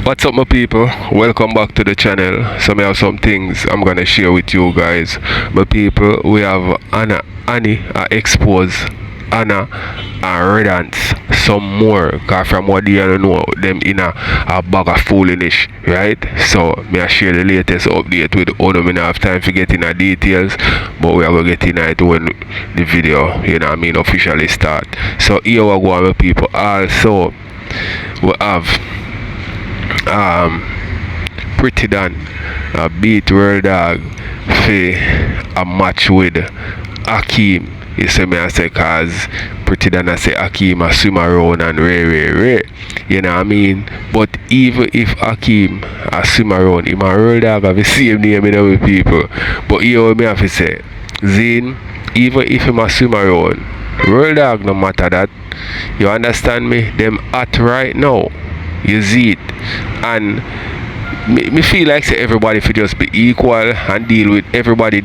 What's up my people, welcome back to the channel. So I have some things I'm gonna share with you guys. My people, we have Annie expose Anna and Redance some more, cause from what they know them in a bag of foolishness, right? So me I share the latest update with all. Me not have time for getting the details, but we are gonna get in it when the video, officially start. So here we go my people. Also we have Pretti Dem beat B0DY for a match with Hakeem. You see me I say, cause Pretti Dem I say Hakeem a swim around and Ray. You know what I mean? But even if Hakeem a swim around, him and B0DY have the same name with people. But here what me have to say, Zane, even if him a swim around, B0DY no matter that. You understand me? Them at right now. You see it, and me feel like say everybody should just be equal and deal with everybody.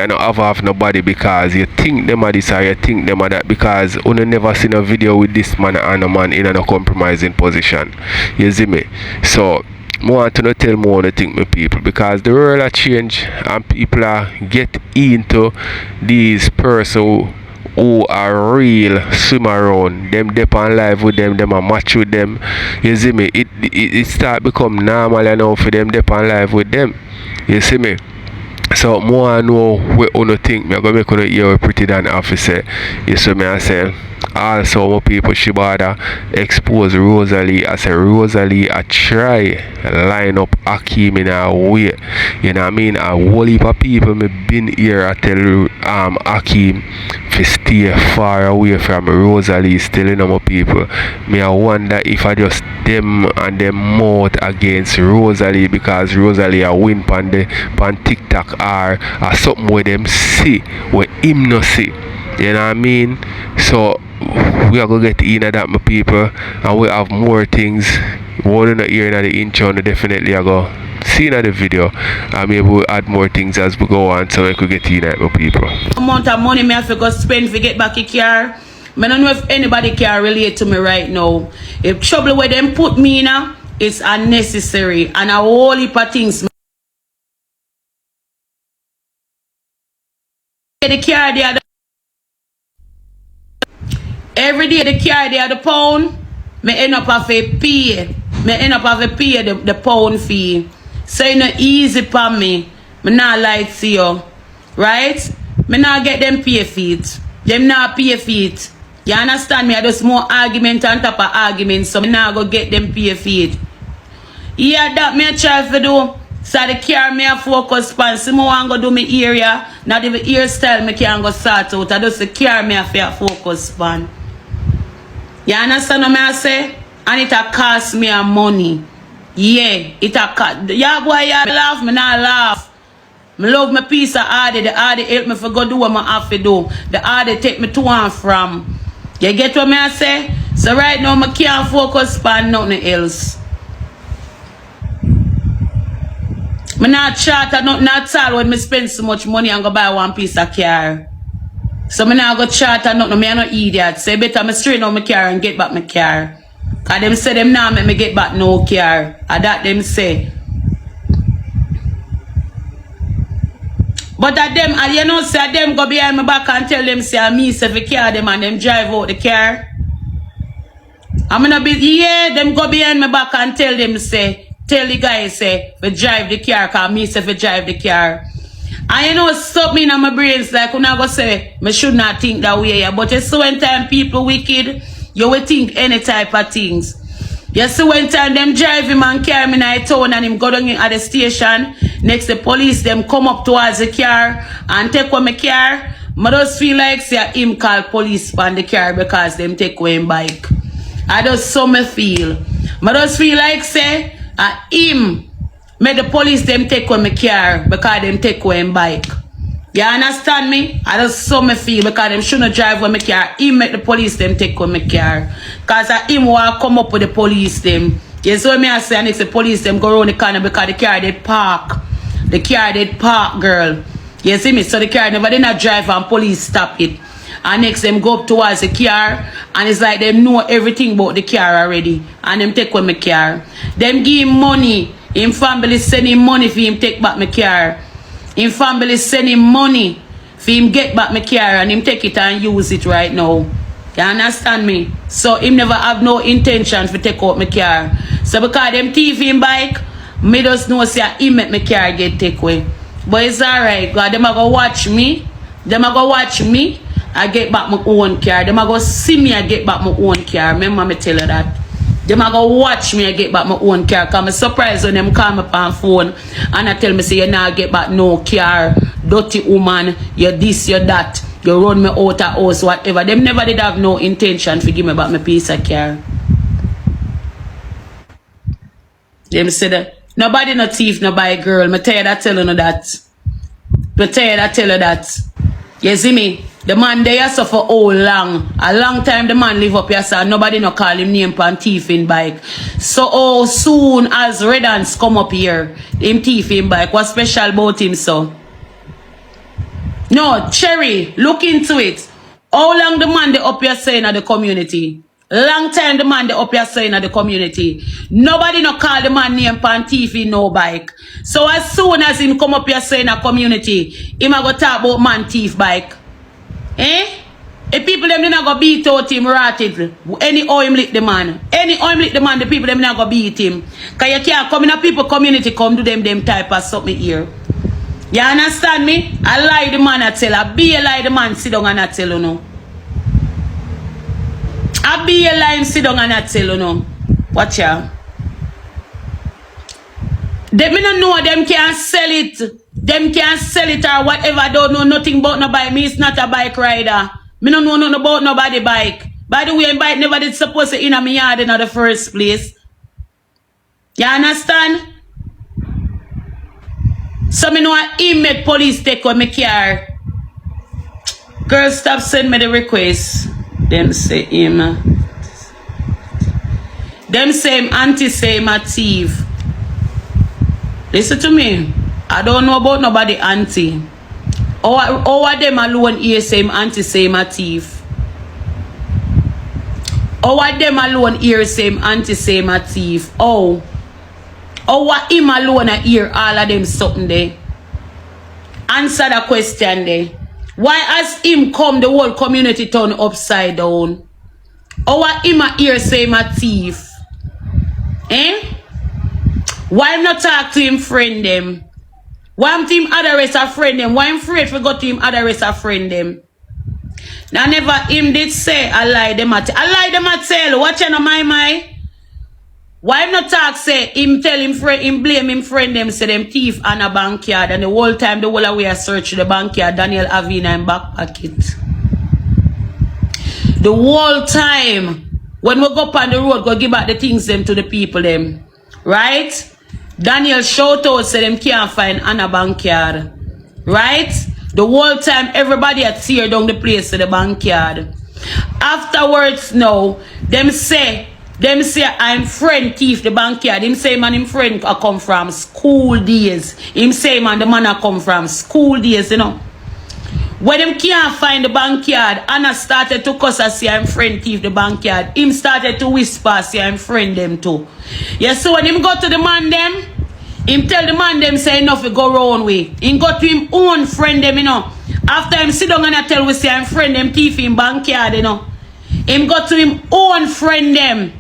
I don't have nobody because you think them are this or you think them are that, because you never seen a video with this man and a man in a compromising position. You see me? So I want to tell more to think my people, because the world has changed and people are get into these persons who are real swim around, them dep on live with them a match with them. You see me? It start become normal now for them dep on live with them. You see me? So more I know what you think. Me gonna make you hear what Pretti Dem have to say. You see me I say. Also more people she bother expose Rosealee. I say Rosealee I try line up Hakeem in a way. You know what I mean? A whole heap of people me been here I tell Hakeem to stay far away from Rosealee. Still in my people. Me I wonder if I just them and them mouth against Rosealee, because Rosealee a win pan TikTok or something where them see where him no see. You know what I mean? So we are gonna get in that my people, and we have more things. One not here in the intro, and definitely I go see in the video. And maybe we'll add more things as we go on, so we could get in my people. Amount of money me have to go spend to get back a car. I don't know if anybody can relate to me right now. If trouble where them put me in, it's unnecessary, and a whole heap of things. The car there. Every day the car there the pound, me end up have to pay. Me end up have to pay the pound fee. So it's not easy for me. Me not lie to you. Right? Me not get them pay feet. Them not pay feet. You understand me? I just more argument on top of argument. So me not go get them pay feet. Yeah, that me try to do. So the car me a focus on. So me want go do me area. Not even hairstyle me can go sort out. I just the car me a focus on. You understand what I say? And it a cost me a money. Yeah, it a cost. Yeah, boy, you laugh, me not laugh. Me love my piece of hardy. The hardy help me for go do what I have to do. The hardy take me to and from. You get what I say? So right now, I can't focus on nothing else. I not charter nothing at all when I spend so much money and go buy one piece of car. So I not go charter nothing. I no idiot. So better I straighten out my car and get back my car. Cause them say them now make me get back no car. And that them say. But at them, and you know, say them go behind my back and tell them say me say the car them and them drive out the car. I'm gonna be them go behind my back and tell them say. Tell the guy say we drive the car, cause me say we drive the car. And you know something in my brains like when I go say me should not think that way, but you see when time people wicked, you will think any type of things. You see when time them drive him and carry me in the town and him go down at the station, next the police them come up towards the car and take away my car. I just feel like say him call police on the car because them take away him bike. I just so me feel. I just feel like say him make the police them take away my car because them take away my bike. You understand me? I just so me feel because them shouldn't drive with my car. Him make the police them take away my car. Because him want come up with the police them. You see what me I say? And the police them go around the corner because the car did park. The car did park, girl. You see me? So the car never did not drive and police stop it. And next them go up towards the car. And it's like them know everything about the car already. And them take away my car. Them give him money. Him family send him money for him take back my car. Him family send him money for him get back my car. And him take it and use it right now. You understand me? So him never have no intention to take out my car. So because them thief him bike, me just know say him make my car get take away. But it's alright, God. Them a go watch me. Them a go watch me. I get back my own car. Them a go see me. I get back my own car. Remember me tell you that. Them a go watch me. I get back my own car. Cause I'm surprised when them call me on phone and I tell me say you now get back no car. Dirty woman. You this, you that. You run me out of house, whatever. Them never did have no intention to give me back my piece of car. Them say that. Nobody no thief, no buy girl. Me tell you that, tell you that. Me tell you that, tell you that. You see me? The man there suffer all long. A long time the man live up here, so nobody no call him name pan thief in bike. So how soon as Redans come up here, him thief in bike, what's special about him so? No, Cherry, look into it. How long the man they up here saying at the community? Long time the man they up here saying at the community. Nobody no call the man name pan thief in no bike. So as soon as him come up here saying a community, him a go talk about man thief bike. Eh? If people them not go beat out him ratted. Any how him lick the man. Any how him lick the man, the people them not go beat him. Cause you can't come in a people community come do them type of something here. You understand me? I lie the man I tell. I be a lie the man sit down and I tell you no. I be a lie him sit down and I tell you no. Watch ya. Them me no know them can't sell it. Them can't sell it or whatever. I don't know nothing about no bike. Me is not a bike rider. Me no know nothing about nobody bike. By the way, bike never did supposed to in a me yard in the first place. You understand? So me know him make police take on my car. Girl, stop send me the request. Them say him. Them say him auntie say him a thief. Listen to me. I don't know about nobody auntie. Or them alone here say him auntie say him a thief. Or them alone here say him auntie say him a thief. Oh. Or what him alone a hear all of them something there? Answer the question there. Why as him come the whole community turn upside down? Or what him a hear say him a thief? Eh? Why him not talk to him friend them? Why him to him address a friend them? Why him afraid to go to him address a friend them? Now never him did say I lie them at I lie them at tell. Watch on my. Why him not talk say him tell him friend him blame him friend them say them thief and a backyard and the whole time the whole away a search the backyard Daniel Ivany in back pocket. The whole time when we go up on the road go give back the things them to the people them. Right? Daniel shout out say them can't find Anna backyard. Right? The whole time everybody had tear down the place to the backyard. Afterwards now, them say I'm friend thief the backyard. Him say man him friend I come from school days. Him say man the man I come from school days, you know. When them can't find the backyard, Anna started to cuss and say I'm friend thief the backyard. Him started to whisper say I'm friend them too. Yes, so when him go to the man them, him tell the man them say enough to go round way. Him go to him own friend them, you know. After him sit down and I tell we say I'm friend them thief in backyard, you know. Him go to him own friend them.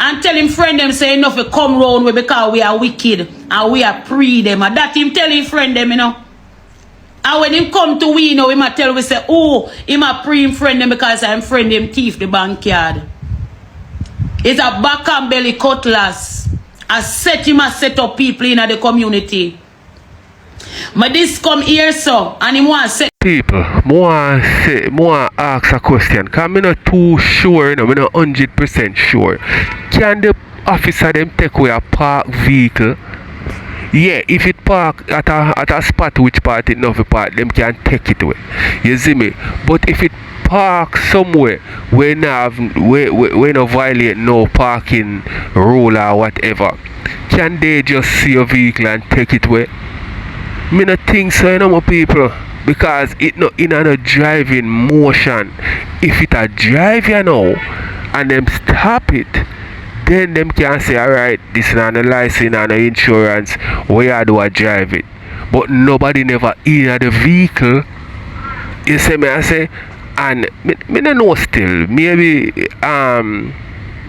And tell him friend them say enough to come round with because we are wicked and we are pre them. And that him tell him friend them, you know. And when him come to we, you know, him a tell we say, oh, him a pre him friend them because I'm friend them thief the backyard. It's a back and belly cutlass. I set him a set up people in the community. But this come here so and him want set people, more ask a question. Cause I'm not too sure, you know, I'm not 100% sure. Can the officer them take away a parked vehicle? Yeah, if it park at a spot which part it not park, them can take it away. You see me? But if it park somewhere where no violate no parking rule or whatever, can they just see a vehicle and take it away? Me not think so, you know, my people. because it no in a driving motion. If it a drive you know and them stop it, then them can say alright, this not a license and no insurance, where you do I drive it. But nobody never in the vehicle. You see me I say, and me don't know still. Maybe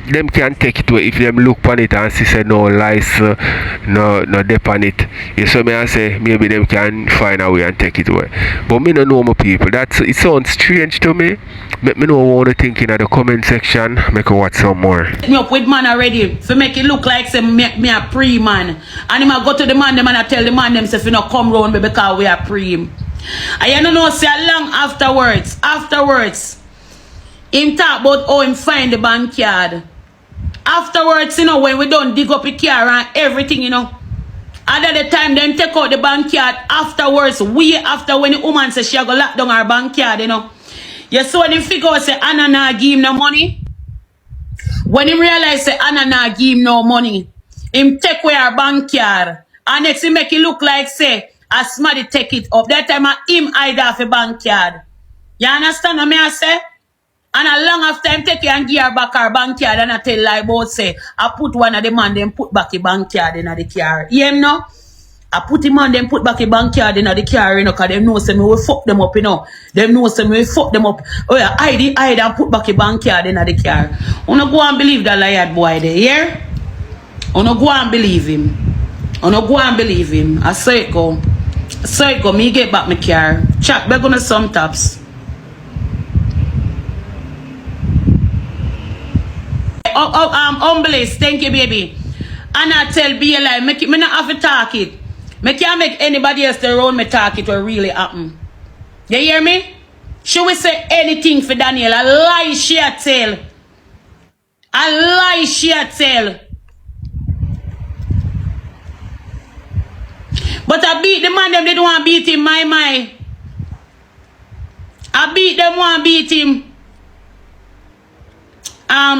them can take it away if them look on it and see say no license, no dep on it. You see me I say maybe them can find a way and take it away. But me don't know my people. It sounds strange to me. Make me know what you think in the comment section. Make me watch some more. Me up with man already for make it look like say me a pre-man. And him a go to the man them and I tell the man them say if you not come round me because we are pre. I don't know say long afterwards him talk about how him find the bank card. Afterwards, you know, when we don't dig up the car and everything, you know. At the time, then take out the bank card. Afterwards, way after when the woman says she go lock down her bank card, you know. You saw when him figure out say Anna nah give him no money. When him realize say Anna nah give him no money, him take away her bank card. And next he make it look like say a somebody take it up. That time him hide off a bank card. You understand what I say? And a long after him take and give her back her bank card and I tell like about say I put one of the man them put back the bank card in the car. You know? I put him on them put back the bank card in the car, you know, cause them know say me will fuck them up, you know. Them know say me will fuck them up. Oh yeah, hide and put back the bank card in the car. Wanna go and believe that liar boy there, yeah? Wanna go and believe him. Wanna go and believe him. I saw it go. Me get back my car. Chat, we're gonna some taps. Humbles, thank you, baby. And I tell B0DY, make it, me not have to talk it. Me can't make anybody else around me talk it what really happen. You hear me? She will say anything for Daniel. A lie she a tell. A lie she a tell. But I beat the man them, they don't want to beat him, my. I beat them, want to beat him.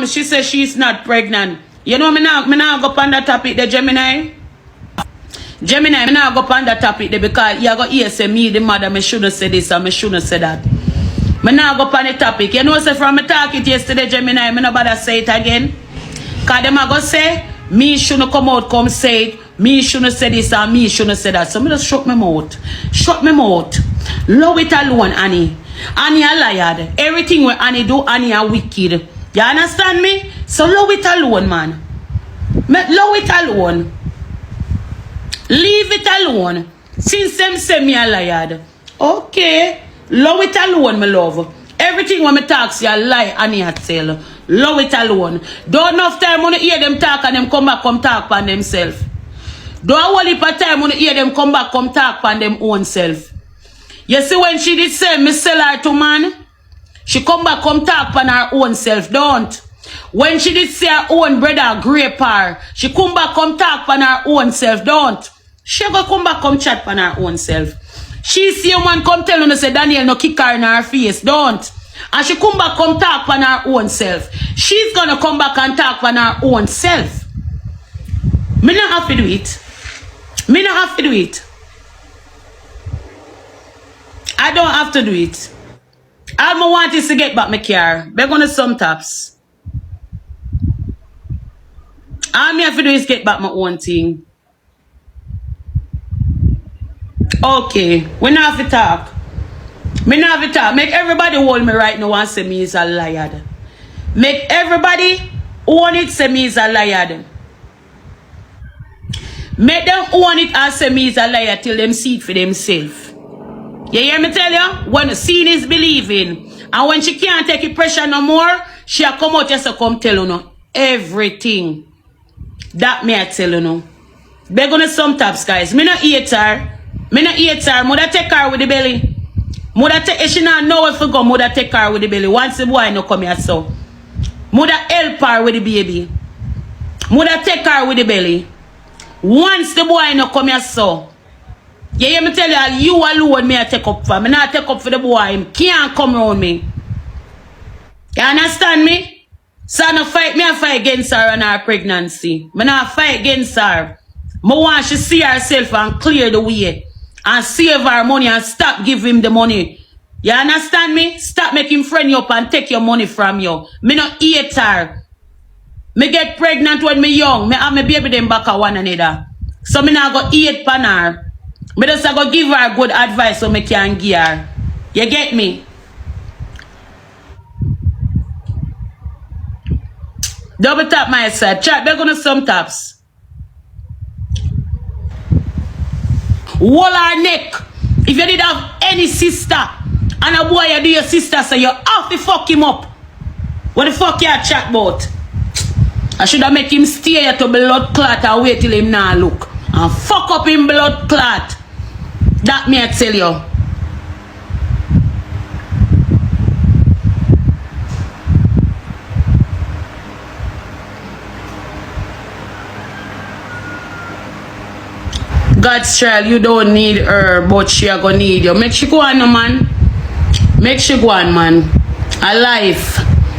She says she's not pregnant. You know, me now go on that topic, the Gemini. Gemini, me now go on that topic there because you go hear say me, the mother, me shouldn't say this and me shouldn't say that. Me now go on the topic. You know, say from me talk it yesterday, Gemini, me no bother say it again. Because them a go say, me shouldn't come out, come say it. Me shouldn't say this and me shouldn't say that. So me just shut my mouth. Shut my mouth. Love it alone, Annie. Annie a liar. Everything where Annie do, Annie a wicked. You understand me? So love it alone, man. Love it alone. Leave it alone. Since them say me a liar. Okay. Love it alone, my love. Everything when me talk, say a lie, Annie a tell. Love it alone. Don't enough time when you hear them talk and them come back, come talk on themselves. Don't hold it for time when you hear them come back, come talk on them own self. You see when she did say, me sell her to man, she come back, come talk on her own self. Don't. When she did say her own brother grape her, she come back, come talk on her own self. Don't. She go come back, come chat on her own self. She see a man come tell her, say Daniel no kick her in her face. Don't. And she come back, come talk on her own self. She's gonna come back and talk on her own self. Me not have to do it. Me not have to do it. I don't have to do it. All I want is to get back my car. We're gonna some taps. All me have to do is get back my own thing. Okay, we not have to talk. Me not have to talk. Make everybody hold me right now and say me is a liar. Make everybody own it, say me is a liar. Make them own it and say me is a liar till them see it for themselves. You hear me tell you? When seeing is believing. And when she can't take the pressure no more, she'll come out just to come tell you no. Everything. That me I tell you no. They're gonna some taps, guys. Me not hate her. Me not hate her. Mother take her with the belly. Mother take, if she not know if you go, mother take her with the belly. Once the boy no come here so. Mother help her with the baby. Mother take her with the belly. Once the boy no come here so. You hear me tell you, you alone me I take up for. Me not take up for the boy. Him can't come around me. You understand me? So I no fight, me I fight against her and her pregnancy. Me not fight against her. Me want she see herself and clear the way. and save her money and stop give him the money. You understand me? Stop making friend you up and take your money from you. Me not eat her. Me get pregnant when me young. Me have me baby them back at one another. So me not go eat pan her. Me just go give her good advice so me can give her. You get me? Double tap my side. Chat, they're gonna some taps. Wall her neck. If you did have any sister and a boy you do your sister, so you have to fuck him up. What the fuck you chat about? I should have make him stay here to blood clot and wait till him now look. And fuck up him blood clot. That me I tell you. God's child, you don't need her, but she are gonna need you. Make she go on, no, man. Make she go on, man. A life.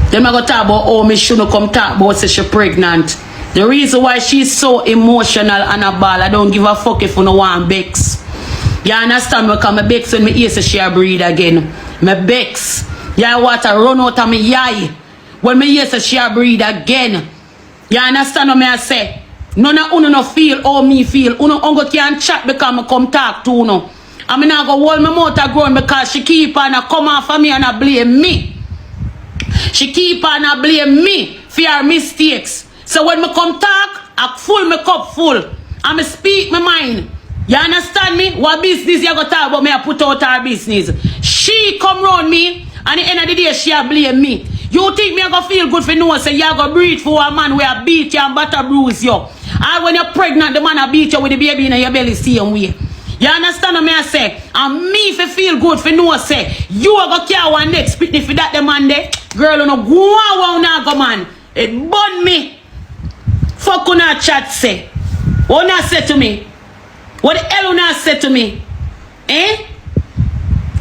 Them are gonna talk about, oh, me shouldn't come talk about say she pregnant. The reason why she's so emotional and a ball, I don't give a fuck if you no want Bex. You understand me? Because my Bex when me hear say she a breed again. My Bex. Yeah, water run out of me yai. When me hear say she a breed again. You understand what me I say? None of uno no feel how me feel. Uno ungo can chat because I come talk to uno. I mean I go hold my mouth a grown because she keep on a come off of me and a blame me. She keep on a blame me for her mistakes. So when me come talk, I full my cup full. And me speak my mind. You understand me? What business you go talk about me I put out her business. She come round me and at the end of the day she a blame me. You think me I go feel good for no say you go breathe for a man where I beat you and butter bruise you. And when you're pregnant, the man a beat you with the baby in your belly same way. You understand what me I say? And me if you feel good for no say, you a go carry one next pitney for that the man there. Girl, you know, go on now go man. It burn me. Fuck you not chat say. What you say to me? What the hell you not say to me? Eh?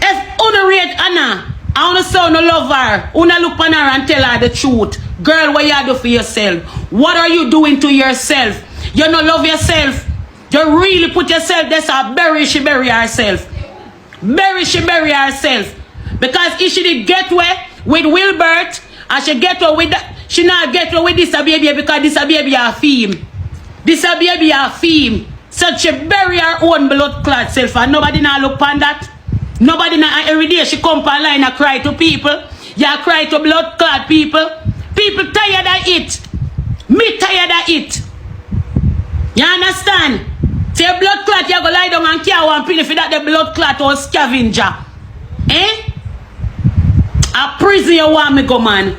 If you rate Anna, I wanna say you love her. You look on her and tell her the truth. Girl, what you do for yourself? What are you doing to yourself? You don't love yourself. You really put yourself there so she bury herself. She bury herself. Because if she did get away with Wilbert, and she get away with that, she not get away with this a baby because this a baby a theme. This a baby a theme. So she bury her own blood clot self and nobody now look on that. Nobody now every day she come online and cry to people. You cry to blood clot people. People tired of it. Me tired of it. You understand? Say blood clot, you go lie down and care one penny for that the blood clot or scavenger. Eh? A prison you want me go, man.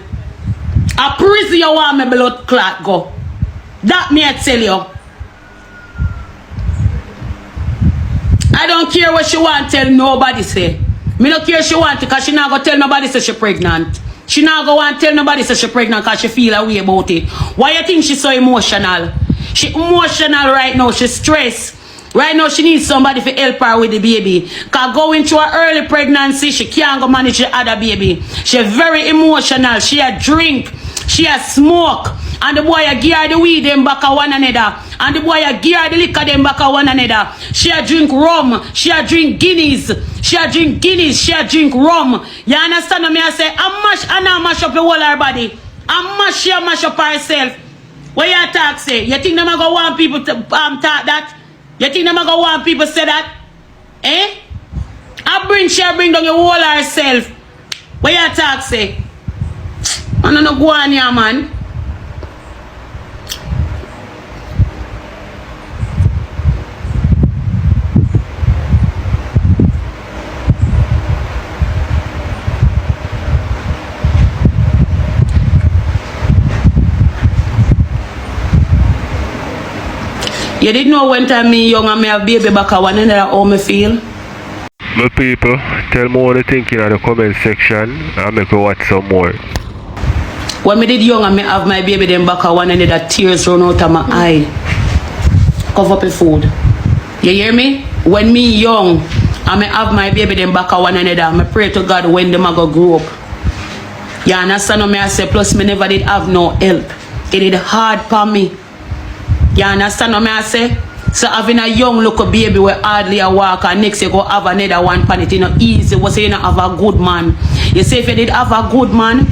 A prison you want me blood clot go. That me I tell you. I don't care what she want tell nobody say. Me don't care she want because she not go tell nobody say she pregnant. She not go and tell nobody say she pregnant because she feel a way about it. Why you think she so emotional? She emotional right now. She stressed. Right now she needs somebody to help her with the baby. Because going through her early pregnancy, she can't go manage the other baby. She very emotional. She a drink. She a smoke. And the boy a gear the weed them back at one another. And the boy a gear the liquor them back at one another. She a drink rum. She a drink Guinness. She a drink Guinness. She a drink rum. You understand what me I say? I mash up the whole her body. She a mash up herself. What you talk say? You think them a go want people to talk that? You think them a go want people say that? Eh? She bring down your whole herself. What you talk say? I don't know go on here, man. You didn't know when time me young and me have baby back I want to know how me feel? My people, tell me what you think in the comment section and make me watch some more. When me did young and me have my baby then back I want to know that tears run out of my eye. Cover up the food. You hear me? When me young and me have my baby then back I want to know that I pray to God when them a go grow up. You understand what me I say? Plus me never did have no help. It did hard for me. You understand what I say? So having a young little baby where hardly a walk and next you go have another one pan it, you know, easy. What say you not have a good man? You say if you did have a good man,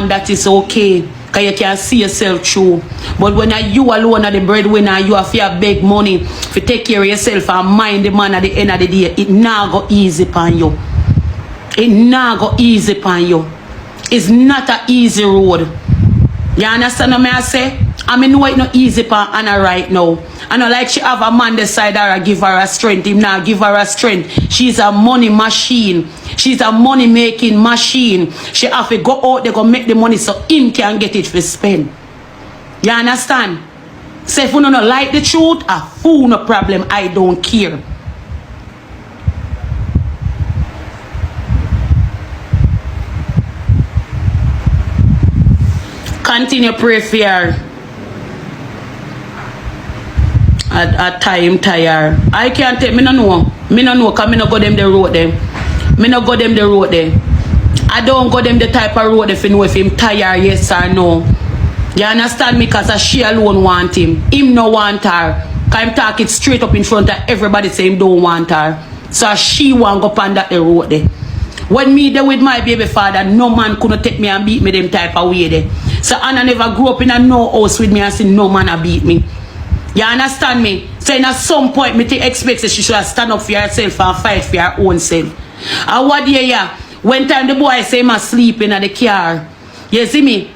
that is okay. Because you can see yourself through. But when you alone are the breadwinner, you have to beg money to take care of yourself and mind the man at the end of the day. It now go easy upon you. It now go easy upon you. It's not an easy road. You understand what I say? I mean, no, it's not easy for Anna right now. I know like she have a man beside her and give her a strength. Him now give her a strength. She's a money machine. She's a money making machine. She have to go out there go make the money so him can get it for spend. You understand? Say if you don't like the truth, a fool no problem. I don't care. Continue pray for her. At time tired. I can't take me no know. Me no know cause me no go them the road them. Me no go them the road there. I don't go them the type of road if you know if him tired, yes or no. You understand me? Cause she alone want him. Him no want her. Cause him talk it straight up in front of everybody say him don't want her. So she want go pan that the road there. When me there with my baby father, no man couldn't take me and beat me them type of way there. So Anna never grew up in a no house with me and see no man a beat me. You understand me? So at some point me expect that she should stand up for herself and fight for her own self. And what day yeah? When time the boy say him asleep in the car. You see me?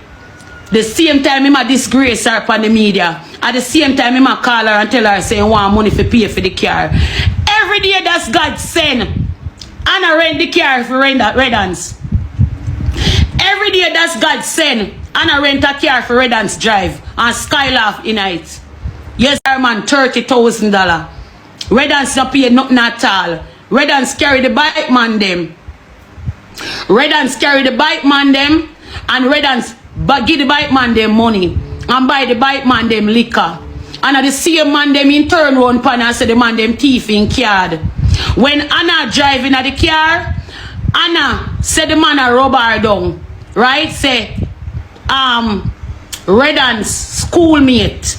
The same time him a disgrace her upon the media. At the same time him a call her and tell her say he want money for pay for the car. Every day that's God send. Anna rent the car for Redans. Every day that's God send. Anna rent a car for Redans drive and Skylaugh in it. Yes, sir, man, $30,000. Redans not pay nothing at all. Redans carry the bike man them. Redans carry the bike man them and Redans give the bike man them money and buy the bike man them liquor. And at the same man them in turn round pan and say the man them thief in card. When Anna driving at the car, Anna said the man a rob her down. Right? Say, Redans schoolmate.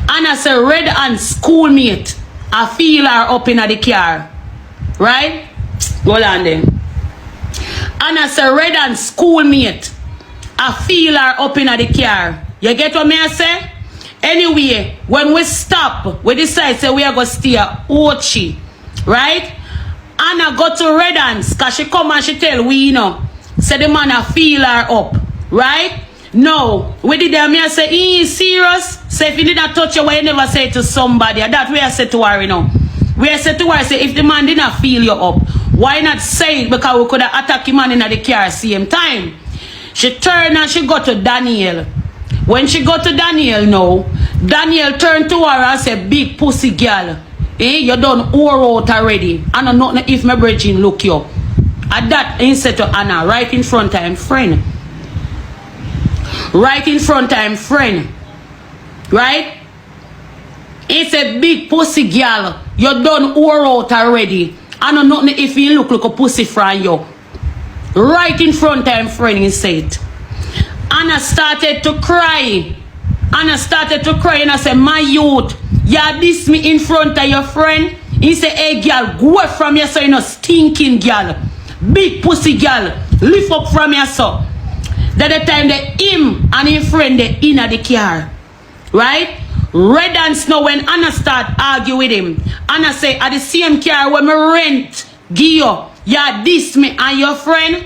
Anna say Redans schoolmate. I feel her up in the car. Right? Hold on then. Anna say Redans schoolmate. I feel her up in the car. You get what me I say? Anyway, when we stop, we decide say we are going to stay at Ochi. Right? Anna go to Redans because she come and she tell we, you know, say the man a feel her up. Right? No. We did that, me I say, he is serious. Say if you did not touch you, why you never say it to somebody? That way I say to her, you know. We I say to her, say if the man did not feel you up, why not say it? Because we could have attacked him man in the car same time. She turned and she go to Daniel. When she go to Daniel now, Daniel turned to her and said, big pussy girl. Eh, you done whore out already. I don't know if my virgin look you. At that, he said to Anna, right in front of him, friend. Right in front of him, friend. Right? He said, big pussy girl, you done whore out already. I don't know if he look like a pussy from you. Right in front of him, friend, he said. Anna started to cry. Anna started to cry and I said, my youth, you diss me in front of your friend. He said, hey girl, go away from here so you know stinking girl. Big pussy girl. Lift up from here so. That the time that him and his friend they in the car. Right? Redans now when Anna start argue with him. Anna say, at the same car when me rent, Gio, you diss me and your friend.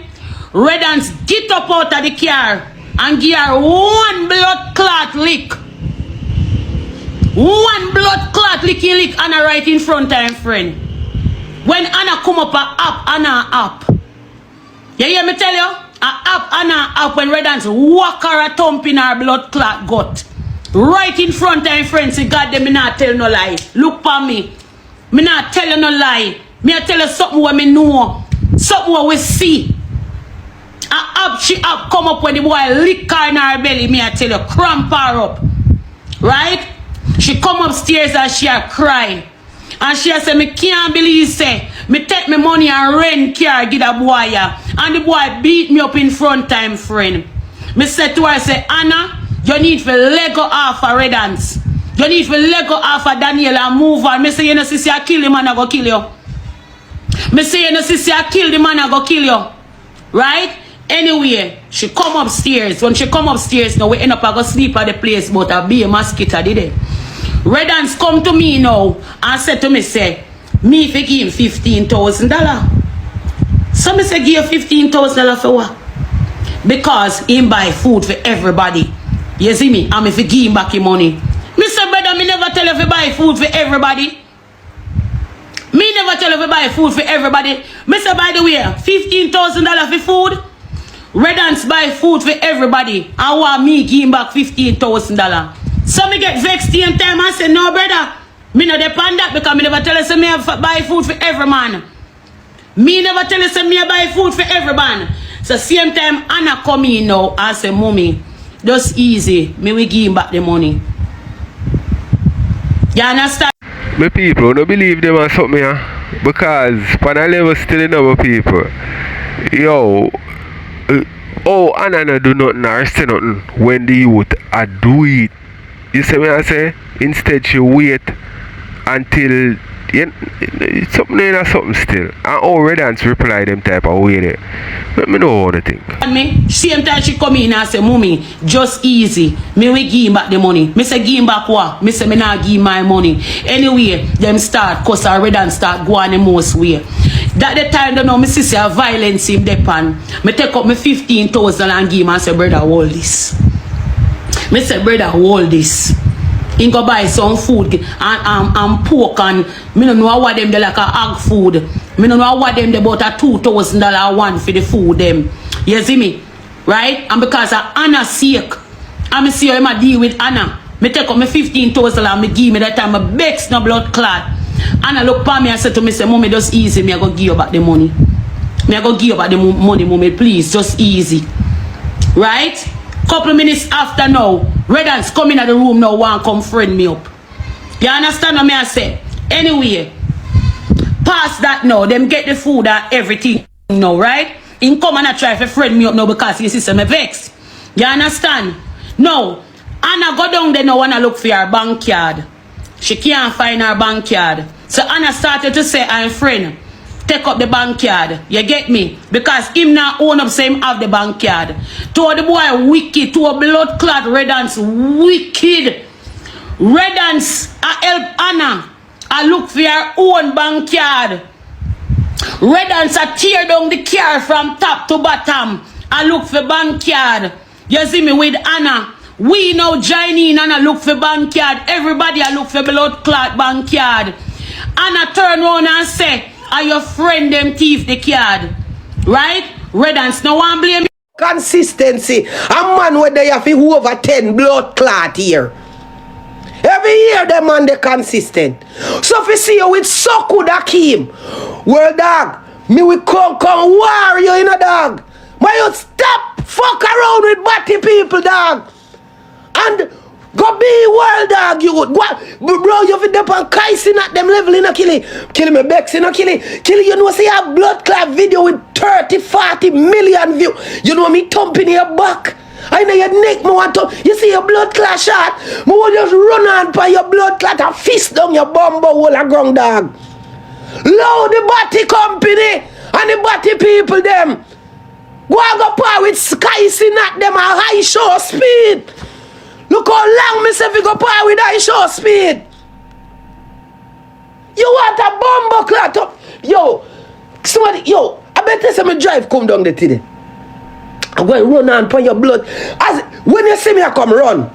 Redans get up out of the car and give her one blood clot lick. One blood clot lick Anna right in front of him friend. When Anna come up Anna up. You hear me tell you? Anna up when Redans walk her a thump in her blood clot gut. Right in front of him friend. Say God them me not tell no lie. Look for me. Me not tell you no lie. Me I tell you something what me know. Something what we see. She up come up when the boy lick her in her belly. Me I tell you, cramp her up. Right? She come upstairs and she a cry. And she a say, me can't believe say, me take me money and rent car give a boy ya. And the boy beat me up in front time friend. Me say to her, say, Anna, you need to Lego off a Redans. You need to let go off of Daniel and move on. Me say you know sister I kill the man I go kill you. Me say you know sister I kill the man I go kill you. Right? Anyway, she come upstairs. When she come upstairs, now we end up I go sleep at the place, but I be a mosquito, did it? Redans come to me now and said to me, say, me if I give him $15,000. So me say give $15,000 for what? Because he buy food for everybody. You see me? And if I give him back his money. Me say, brother, me never tell you if I buy food for everybody. Me never tell you if I buy food for everybody. Me say, by the way, $15,000 for food. Redans buy food for everybody. I want me give him back $15,000. So me get vexed in time and say, no brother, me no depend that because me never tell you say me buy food for every man. Me never tell you say me buy food for every man. So same time Anna come in now and say, mommy, just easy, me will give him back the money. You understand? My people, don't believe them or something here. Because when I level still in our people, yo, oh, Anna no do nothing or say nothing when the youth I do it. You see me I say? Instead she wait until something in something still. And all Redans reply them type of way there. Let me know what I think. Me, same time she come in and say, mommy, just easy. Me will give him back the money. Me say give him back what? Me say me not give my money. Anyway, them start cause I Redans start going the most way. That the time don't know me see a violence in the pan. Me take up me 15,000 and give him and say, brother, hold this. Me say, brother, hold this. He go buy some food and pork and me don't know what them they like a hog food. Me don't know what them they bought a $2,000 one for the food them. You see me? Right? And because of Anna's sake, I see how I deal with Anna. Me take up me 15,000 and me give me that time me begs no blood clot. Anna look for me and said to me, say, mommy, just easy, me I go give you back the money. Me I go give you back the money, mommy, please, just easy. Right? Couple minutes after now, Redans come in at the room now, want come friend me up. You understand what me I say? Anyway, past that now, them get the food and everything now, right? In come and I try to friend me up now because his sister me vexed. You understand? Now, Anna go down there now and I look for her bank card. She can't find her bank card. So Anna started to say, I'm friend, take up the bank card. You get me? Because him not own up, say him have the bank card. To the boy wicked, to a blood clot Redans wicked. Redans I help Anna. I look for her own bank card. Redans I tear down the car from top to bottom. I look for bank card. You see me with Anna. We now join in and I look for bank card. Everybody I look for blood clot bank card. Anna turn around and say, are your friend them thief the card? Right? Redans no one blame. Consistency. A man where they have over 10 blood clot here. Every year them man they consistent. So if you see you with Soku Dakim, well dog, me we come war you in a dog. But you stop fuck around with batty people dog. And go be world dog you would. Bro, you fit up on Kaisi at them level in a killie. Kill me Bex in a killie. Killie, you know say you have blood clot video with 30-40 million views. You know me thumping your back. I know your neck me want to. You see your blood clot shot. Me will just run on by your blood clot and fist down your bumbo hole a ground dog. Low the batty company and the batty people them. Go and go par with Kaisi at them a high show speed. Look how long me say we go par with high show speed. You want a bumbo clot up? Yo, somebody, yo, I better say me drive come down there today. I'm going to run on for your blood. As when you see me I come run,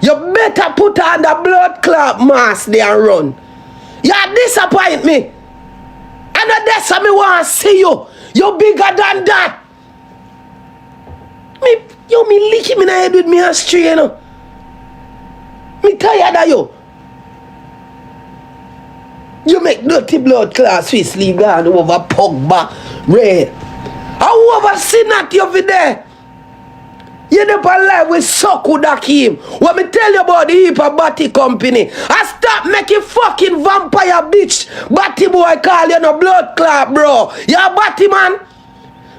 you better put on the blood clot mask there and run. You disappoint me. And that's how me want to see you. You bigger than that. Me lick him in the head with me and stray, you know. Me tired of you. You make dirty blood clot Swiss sleeve gone over Pogba, Red. I over seen that you over there. You never alive with Soku Dakim. What me tell you about the heap of Batty company. I stop making fucking vampire bitch. Batty boy call you no blood clot, bro. You a Batty man.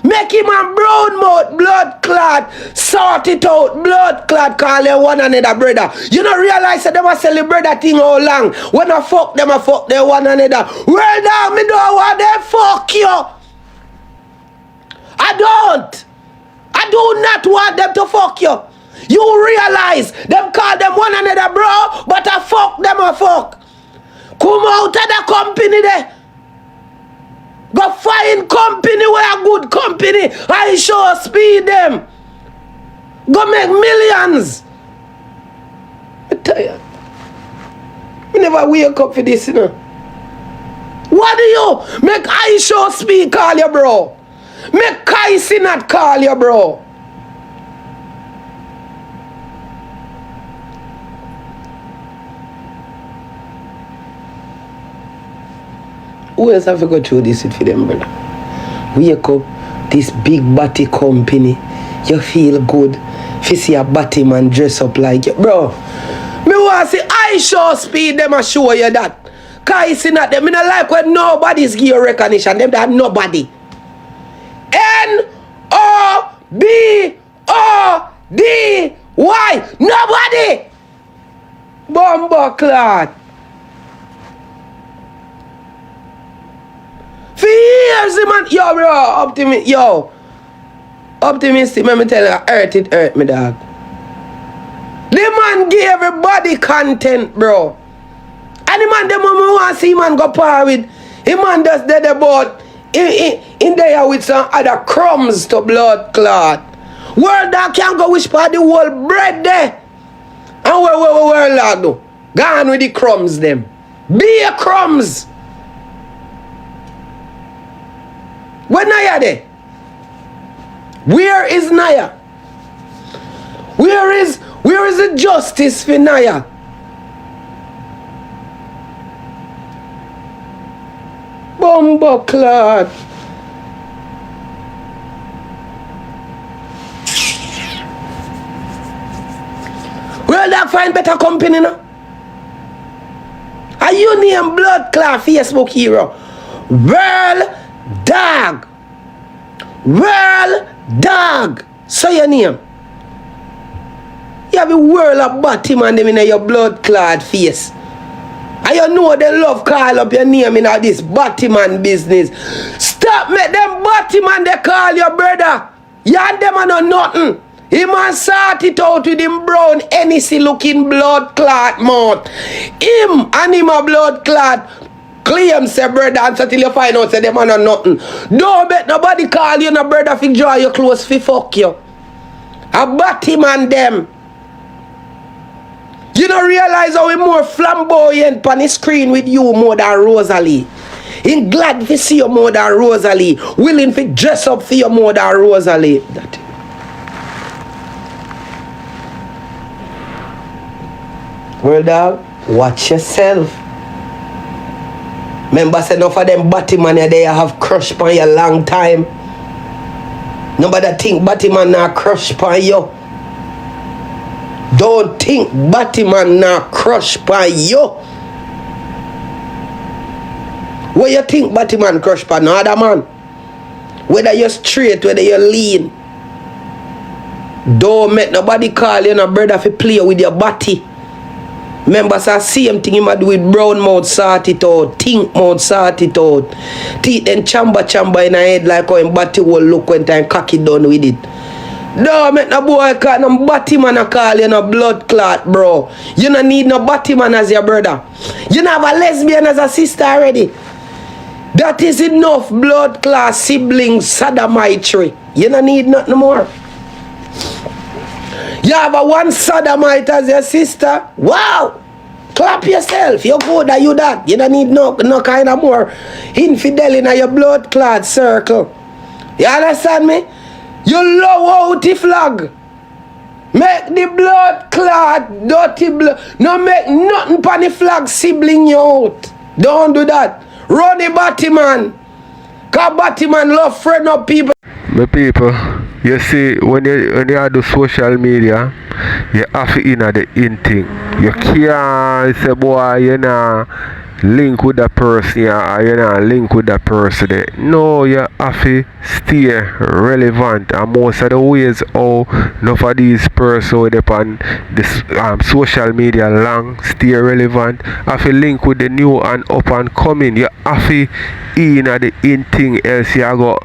Make him a brown mouth, blood clot, sort it out, blood clot, call them one another brother. You don't realize that they must celebrate that thing how long. When I fuck them one another. Well now, me don't want them fuck you. I do not want them to fuck you. You realize them call them one another bro, but I fuck them a fuck. Come out of the company there. Go find company where a good company. I show speed them. Go make millions. I tell you. I never wake up for this, you know. What do you make I show speed call you bro? Make Kaisi not call you bro. Who else have to go through this for them, brother? Wake up, this big body company. You feel good. If you see a body man dress up like you. Bro, me want to see I show speed them and show you that. Cause it's not them. Me not like when nobody's give you recognition. Them that nobody. N-O-B-O-D-Y. Nobody. Bomba clot. For years, man. Yo, bro, optimistic, let me tell you, it hurt me, dog. The man give everybody content, bro. And the man, the moment want to see man go par with, the man just dead about in there with some other crumbs to blood clot. World dog can't go wish for the whole bread there. And where lad do? Gone with the crumbs them. Be a crumbs. Where Naya there? Where is Naya? Where is the justice for Naya? Bomba clot. Where that find better company now? Are you name blood clot Facebook hero? World dog. So your name. You have a world of body man them in your blood clad face. And you know they love call up your name in all this body man business. Stop make them body man they call your brother. You and them are not nothing. He man sort it out with him brown NEC looking blood clot mouth. Him and him a blood clot. Claim say brother until you find out say them are not nothing. Don't bet nobody call you no brother fi draw your clothes fi fuck you. A body man them. You don't realize how we more flamboyant on the screen with you more than Rosealee. I'm glad to see you more than Rosealee. Willing to dress up for you more than Rosealee. Well dog, watch yourself. Remember say enough of them Batman they have crush on you a long time. Nobody think Batman not crush on you. Don't think Batman not crush on you. What you think Batman crush on another man? Whether you're straight, whether you're lean. Don't make nobody call you no brother fi play with your body. Remember, say same thing him a do with brown mouth sort it out, think mouth sort it out. Teeth then chamber in a head like how him body will look when time cocky done with it. Don't make no boy call no body man a call you no blood clot, bro. You don't need no body man as your brother. You don't have a lesbian as a sister already. That is enough blood clot sibling sodomite. You don't need nothing more. You have a one sodomite as your sister. Wow! Clap yourself. You're good at you that. You don't need no kind of more infidel in your blood clot circle. You understand me? You low out the flag. Make the blood clot dirty blood. No make nothing on the flag sibling you out. Don't do that. Run the Batman. Cause Batman love friend up people. My people, you see, when you do social media, you have to in the in thing. You can't say, boy, link with that person, yeah, or you know, link with that person there. No, you have to stay relevant. And most of the ways how enough of these persons on this social media long stay relevant, have to link with the new and up and coming. You have to in at the in thing, else you go,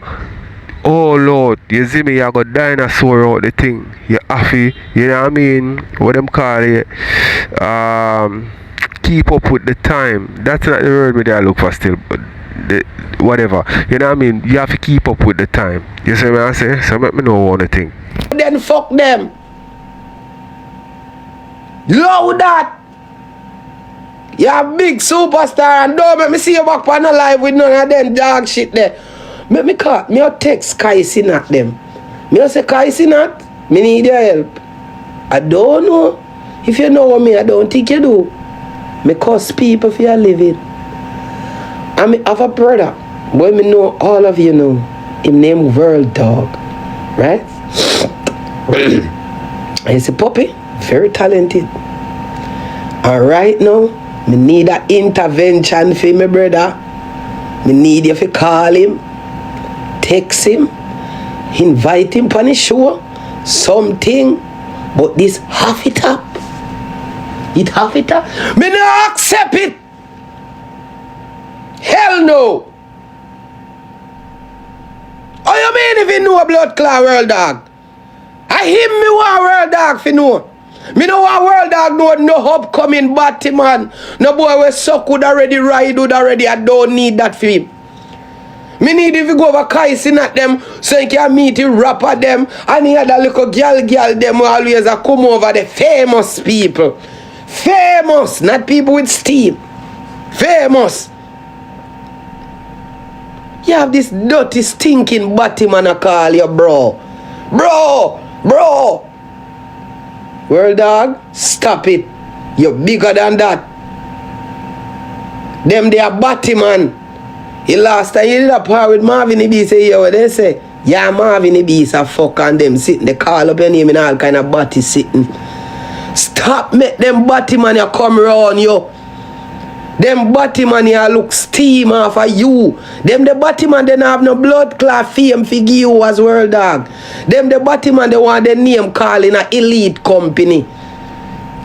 oh Lord, you see me, you got dinosaur out the thing. You have to, you know what I mean? What them call it? Keep up with the time. That's not the word me I look for still, but whatever. You know what I mean? You have to keep up with the time. You see what I say? So let me know one thing. Then fuck them. Low that. You're a big superstar and don't make me see you back on the live with none of them dog shit there. Make me call, me a text Kai Sinat them. Me a say Kai Sinat, me need your help. I don't know. If you know me, I don't think you do. Me curse people for your living. And me have a brother, boy me know all of you know. Him name World Dog. Right? He's a puppy, very talented. And right now, me need an intervention for my brother. Me need you to call him, text him, invite him on the show, something. But this half it up. It half it up. Me no accept it. Hell no. How you mean if you know a blood clot World Dog? I him me want World Dog for know. Me know a World Dog know no upcoming Batman. No boy we suck would already ride would already. I don't need that for him. Me need if you go over Kaisen at them so you can meet the rapper them and the other little girl them who always a come over the famous people. Famous, not people with steam. Famous. You have this dirty stinking Batman I call you bro. Bro. World Dog, stop it. You're bigger than that. Them they are Batman. He last time he did a part with Marvin the Beast. Say, what they say? Yeah, Marvin the Beast a fuck on them sitting. They call up your name in all kind of body sitting. Stop make them Batman you come around you. Them Batman you look steam off of you. Them the Batman they don't have no blood clot fame figure you as World Dog. Them the Batman they want their name call in a elite company.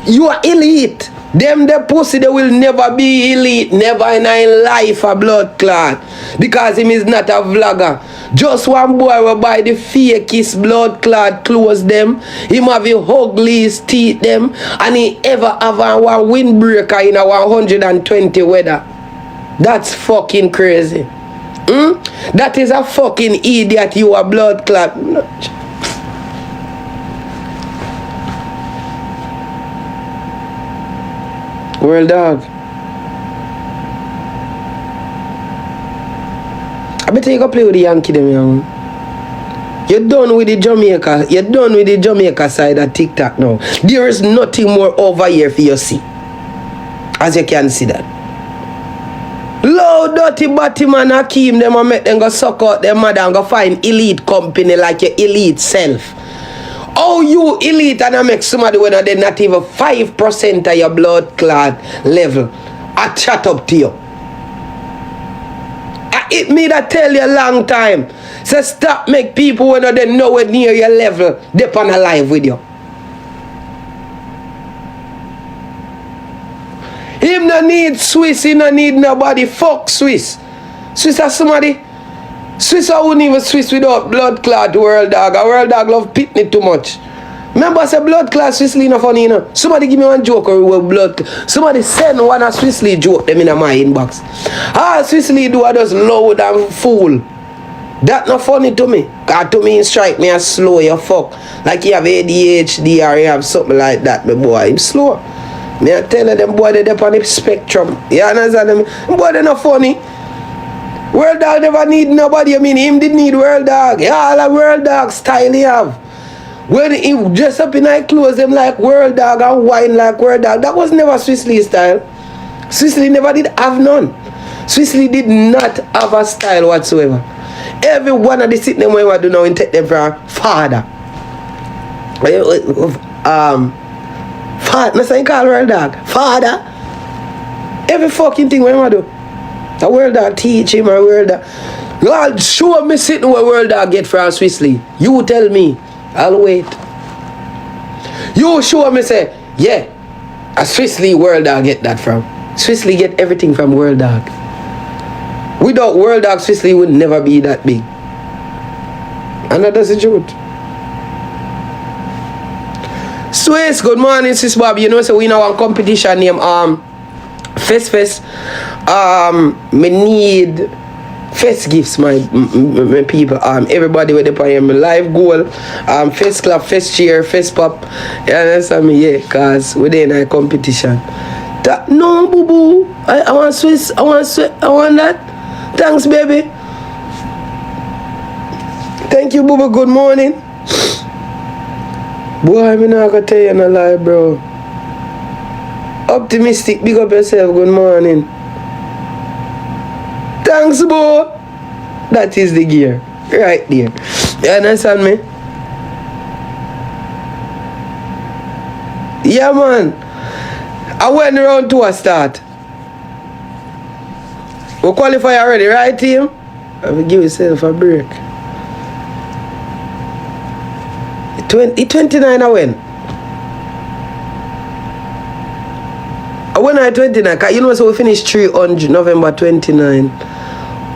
You are elite. Them the pussy they will never be elite. Never in a life a blood clot. Because him is not a vlogger. Just one boy will buy the fakest blood clot clothes them. Him have the ugliest teeth them. And he ever have a one windbreaker in a 120 weather. That's fucking crazy. That is a fucking idiot. You a blood clot. World Dog. I better you go play with the Yankee them, young. You're done with the Jamaica. You're done with the Jamaica side of TikTok now. There is nothing more over here for you to see. As you can see that. Low dirty Batman Hakeem them and make them go suck out their mother and go find elite company like your elite self. Oh, you elite and I make somebody when they're not even 5% of your blood clot level. I chat up to you. It me that tell you a long time. So stop make people when they nowhere near your level. They on alive with you. Him no need Swiss, he no need nobody. Fuck Swiss. Swiss are somebody. Swiss I wouldn't even Swiss without blood clot World Dog. A World Dog love pitney too much. Remember I said blood clot Swiss Lee no funny, you know. Somebody give me one joke or blood. Somebody send one a Swiss Lee joke them in my inbox. Ah, Swiss Lee do I just loud and fool. That not funny to me. Cause to me strike me as slow you fuck. Like you have ADHD or you have something like that, my boy. Him slow. Me I tell you them boy they up on the spectrum. You understand them? Boy they not funny. World Dog never need nobody. I mean him did need World Dog. Yeah, all a World Dog style he have. When he dress up in night clothes them like World Dog and wine like World Dog. That was never Swiss Lee style. Swiss Lee never did have none. Swiss Lee did not have a style whatsoever. Every one of the sitting them we do now and take them for a father. Father, no saying call World Dog. Father. Every fucking thing what him do. The world dog teach him or world dog. Lord, show me sitting where world dog get from Swiss Lee. You tell me. I'll wait. You show me say, yeah, a Swiss Lee world dog get that from. Swiss Lee get everything from world dog. Without world dog, Swiss Lee would never be that big. And that's the truth. Swiss, good morning, Sis Bob. You know, so we know one competition named Fest. Me need Fest gifts, my people. Everybody with the my live goal. Fest clap, Fest cheer, Fest pop. You understand me? Yeah, cause we're in a competition. No, boo boo. I want Swiss. I want that. Thanks, baby. Thank you, boo boo. Good morning. Boy, I'm not gonna tell you no lie, bro. Optimistic, big up yourself. Good morning. Thanks, bro. That is the gear. Right there. You understand me? Yeah, man. I went round 2 a start. We qualify already, right, team? I will give yourself a break. 29 I went. I went at 29. You know, so we finished 3 on November 29.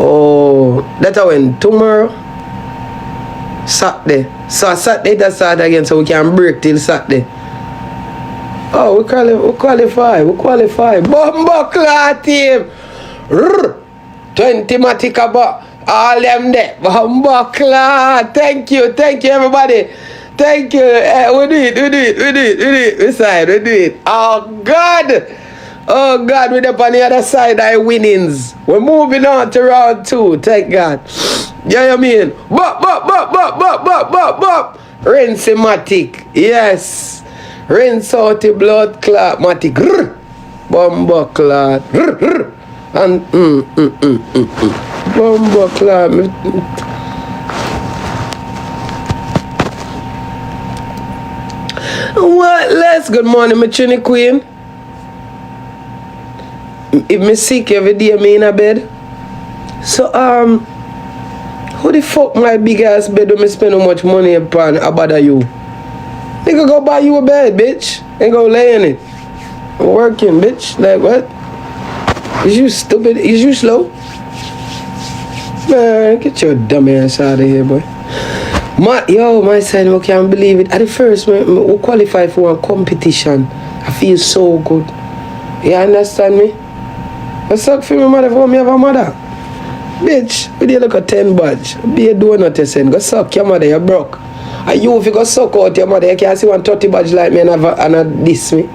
Oh, that I went tomorrow. Saturday. So Saturday that start again, so we can break till Saturday. Oh, we qualify. Bumbo clot team. 20 matica but all them there. Bumbo clot. Thank you everybody. Thank you. We do it. We do it. Oh God, we're up on the other side. I winnings. We're moving on to round 2. Thank God. Yeah, you mean? Bop. Rinse-matic. Yes. Rinse out the blood clot matic. Bumbo clot. And Bumbo clot. What less? Good morning, my trini queen. If me sick every day, me in a bed. So who the fuck my big ass bed when me spend so much money upon bother you? Nigga go buy you a bed, bitch. And go lay in it. I'm working, bitch. Like what? Is you stupid? Is you slow? Man, get your dumb ass out of here, boy. My son, I can't believe it. At the first, we qualified for a competition. I feel so good. You understand me? I suck for my mother for me have a mother. Bitch, we did look at 10 badge. Be a donut you send. Go suck your mother, you broke. And you if you go suck out your mother, you can't see 130 badge like me and diss me.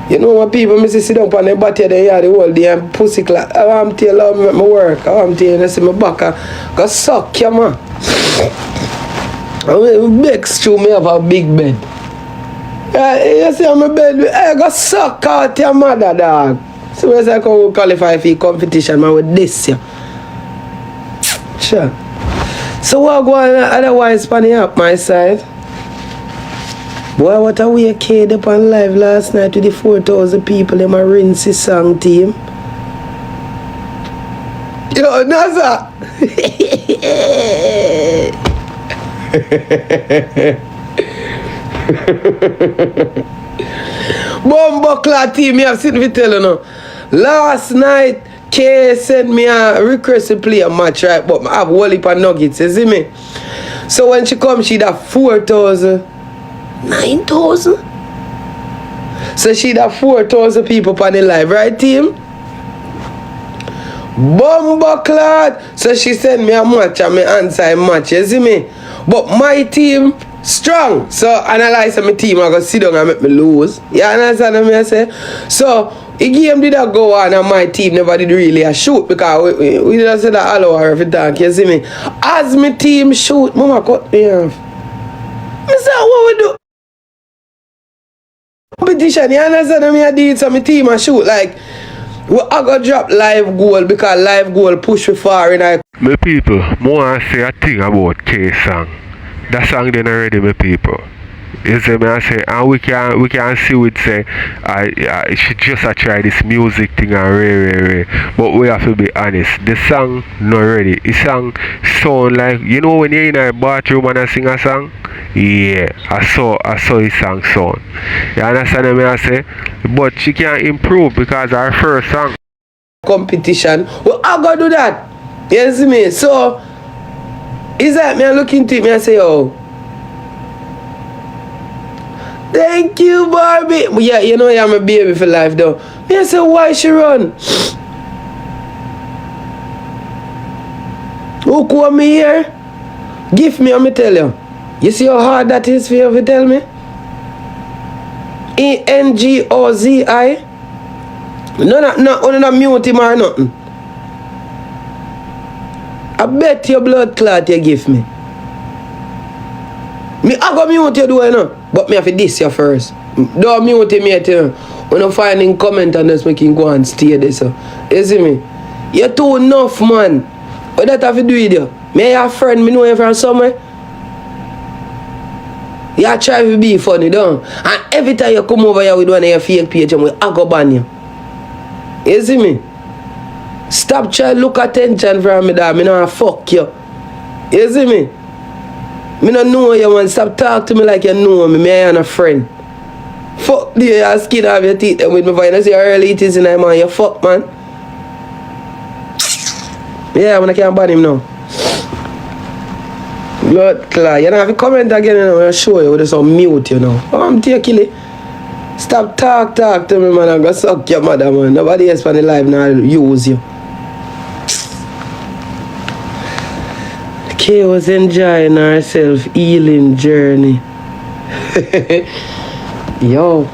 You know what people me sit down on the body of the yard the whole day and pussy clot. I want to tell you my work. I want to tell you see my back. Go suck your man. Bex through me have a big bed. You see my bed, I go suck out your mother, dog. So when I come qualify for competition, man, with this, yeah. Sure. So what go on otherwise panning up my side? Boy, what a weird kid up on live last night with the 4,000 people in my Rinse song team. Yo, Naza! Bumbuckler team, me have seen me tell you now. Last night, K sent me a request to play a match, right? But I have whole heap of nuggets, you see me? So when she come, she'd have 4,000. 9,000? So she'd have 4,000 people on the live, right, team? Bumbuckler! So she sent me a match and me answer a match, you see me? But my team strong. So analyze my team, I go sit down and make me lose. You understand what I say? So the game did not go on and my team never did really a shoot because we just said that all over every time, you see me? As my team shoot, mama cut me off. I said, what we do? Competition, you understand what I did? So my team a shoot like I got drop live goal because live goal push me far in I. My people, more I say a thing about K song. That song then already, my people. You see me I say, and we can see with say I should just try this music thing and rare. But we have to be honest. The song not ready. The song sound like, you know when you're in a bathroom and I sing a song? Yeah, I saw his song sound. You understand me I say? But she can improve because her first song competition. Well, I gotta do that. You see me? So is that me I look into it, me I say, oh, thank you, Barbie. Yeah, you know I'm a baby for life though. Me I say, why she run? Who come me here? Give me, I'ma tell you. You see how hard that is for you to tell me? ENGOZI. No, mute him or nothing. I bet your blood clot you give me. I go mute you do you know. But me have to diss you first. Don't mute him yet. When you find in comment and just make him go and stay there. So. You see me? You're too enough, man. What that have to do with you? Me your friend, me know you from somewhere. You try to be funny, don't? And every time you come over here with one of your fake page, I go ban you. You see me? Stop trying to look attention from me, dog. Me not fuck you. You see me? Me don't know you, man. Stop talking to me like you know me. Me ain't a friend. Fuck the skin off your teeth with me. If you see how early it is in there, man, you fuck, man. Yeah, man, I can't ban him now. Blood clot. You know, if you comment again, you know, I'll show you with some mute, you know. Oh, I'm taking it. Stop talk to me, man. I'm gonna suck your mother, man. Nobody else on the live now use you. Kay was enjoying herself healing journey. Yo.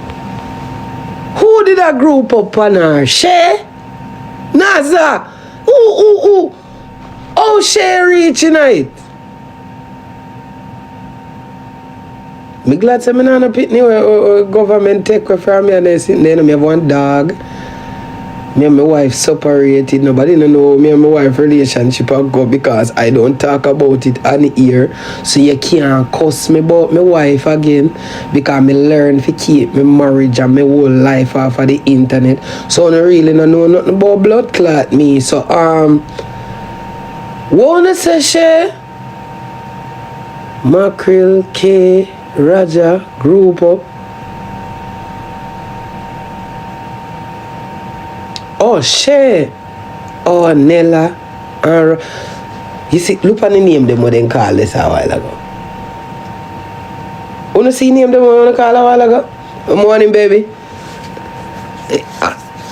Who did I group up on her? Shay? Naza? Ooh. Oh, Shay reach tonight. Me glad say me not a pitney where government take away from me and they sitting there. Me have one dog. Me and my wife separated. Nobody don't know me and my wife relationship will go because I don't talk about it on the ear. So you can't cuss me about my wife again because me learn to keep my marriage and my whole life off of the internet. So I really don't know nothing about blood clot me. So what wanna say, Shay? Mackerel, K, Raja, group up. Oh, Shay. Oh, Nella. You see, look at the name them what they call this a while ago. You see name them what they call a while ago? Good morning, baby.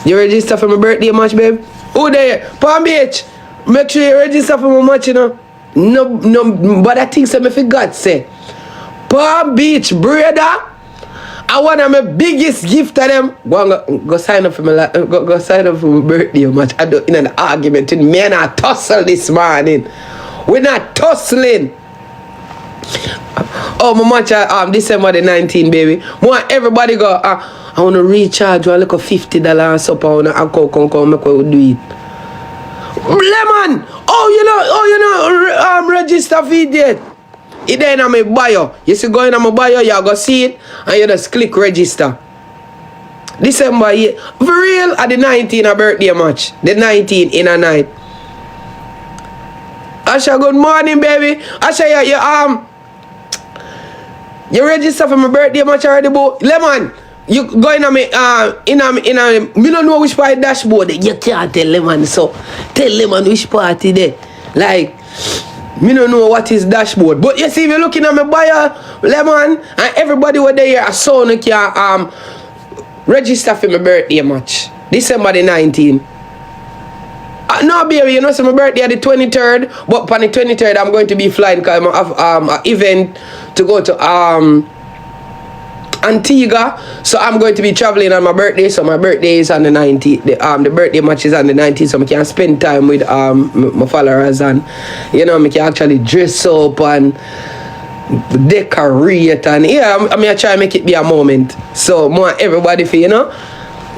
You register for my birthday match, babe? Who there? Palm Beach. Make sure you register for my match, you know. No, but I think some if you got say. Palm Beach, brother. I want my biggest gift to them. Go sign up for my go sign up for my birthday match. I don't in an argument with me and I tussle this morning. We're not tussling. Oh, my match December the 19th, baby. Want everybody go. I want to recharge one like a $50 or something. I want to come make we do it. Lemon. Register for it. It then in my bio. You see go in my bio, you go see it and you just click register. December, yeah. For real, at the 19th a birthday match. The 19th in a night. Asha, good morning, baby. Asha, you register for my birthday match already, boy. Lemon, you go in a me don't know which part dashboard. You can't tell Lemon, so tell Lemon which party there. Like me don't know what is dashboard. But you see, if you're looking at my bio, Lemon, and everybody were there, I saw you can register for my birthday match. December the 19th. No, baby, you know, so my birthday the 23rd, but on the 23rd, I'm going to be flying because I have an event to go to Antigua. So I'm going to be traveling on my birthday. So my birthday is on the 19th. The birthday match is on the 19th. So I can spend time with my followers and, you know, I can actually dress up and decorate and, yeah, I try to make it be a moment. So I want everybody for, you know,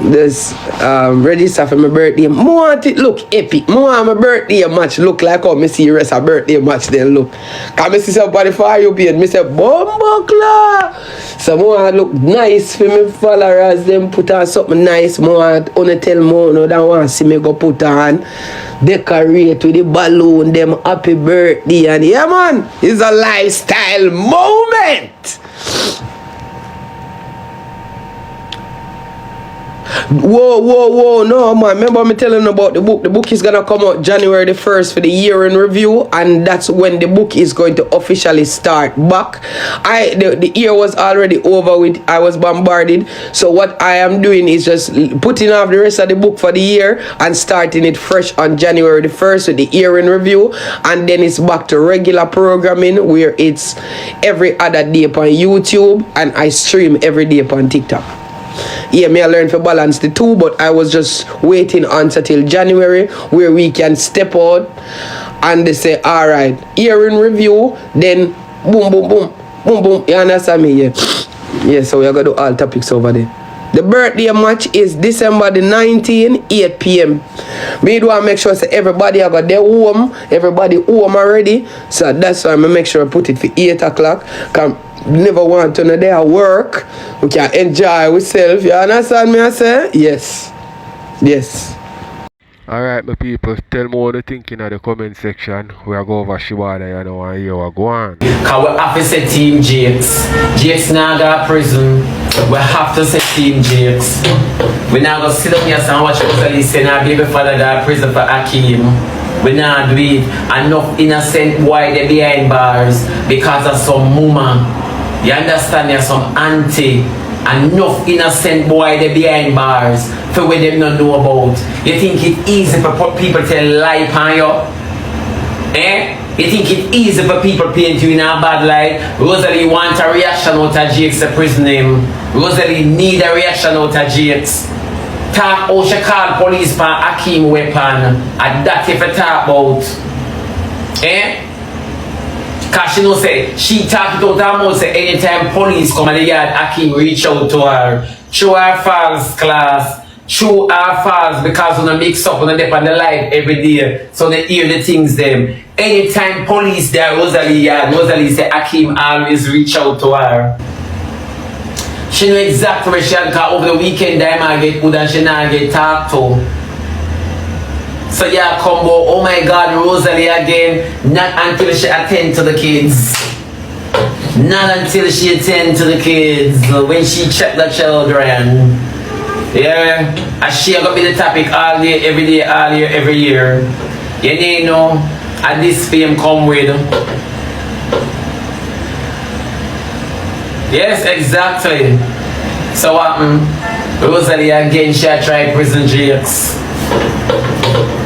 This register for my birthday. I want it look epic. I want my birthday match look like how I see the rest of birthday match then look. Cause I see somebody for you page, I say Bumbuckler. So I want look nice for me followers. Them put on something nice. I want to tell me that want to see me go put on decorate with the balloon, them happy birthday, and yeah man, it's a lifestyle moment. Whoa, no man, remember me telling you about the book is gonna come out January the 1st for the year in review, and that's when the book is going to officially start back. The year was already over with, I was bombarded, so what I am doing is just putting off the rest of the book for the year and starting it fresh on January the 1st with the year in review, and then it's back to regular programming where it's every other day on YouTube and I stream every day on TikTok. Yeah, me I learned to balance the two, but I was just waiting until January where we can step out and they say, all right, year in review, then boom, boom, boom, boom, boom. You understand me? Yeah, so we are going to do all topics over there. The birthday match is December the 19th, 8 p.m. Me do want to make sure so everybody have got their home, everybody home already. So that's why I make sure I put it for 8 o'clock. Never want to know there work. We can enjoy ourselves. You understand me I say? Yes. Alright my people, tell me what you think in the comment section. We are go over Shibada, you know, and you are going. Cause we have to say Team Jakes. Jakes now got prison. We have to say Team Jakes. We now go sit down here and watch Rosealee say now baby father got prison for Akeem. We now do it. Enough innocent boy they behind bars because of some woman. You understand, there's some auntie, enough innocent boy they behind bars for what them not know about. You think it's easy for people to lie on you? You think it's easy for people paint you in a bad light? Rosealee wants a reaction out of Jake's prison name. Rosealee need a reaction out of Jake's. Talk how she call police for Akeem weapon. And that if you talk about. Cause she know say, she talk it out her mouth say anytime police come at the yard, Akeem reach out to her. Show her false class. Show her false because when they mix up when they on the live every day. So they hear the things them. Anytime police there Rosealee yard, Rosealee say Akeem always reach out to her. She know exactly where she had got over the weekend I might get good and she not get talked to. So yeah, combo, oh my God, Rosealee again. Not until she attend to the kids. Not until she attend to the kids. When she check the children. Yeah, and she gonna be the topic all day, every day, all year, every year. You know, and this fame come with. Yes, exactly. So what Rosealee again, she tried prison Jakes.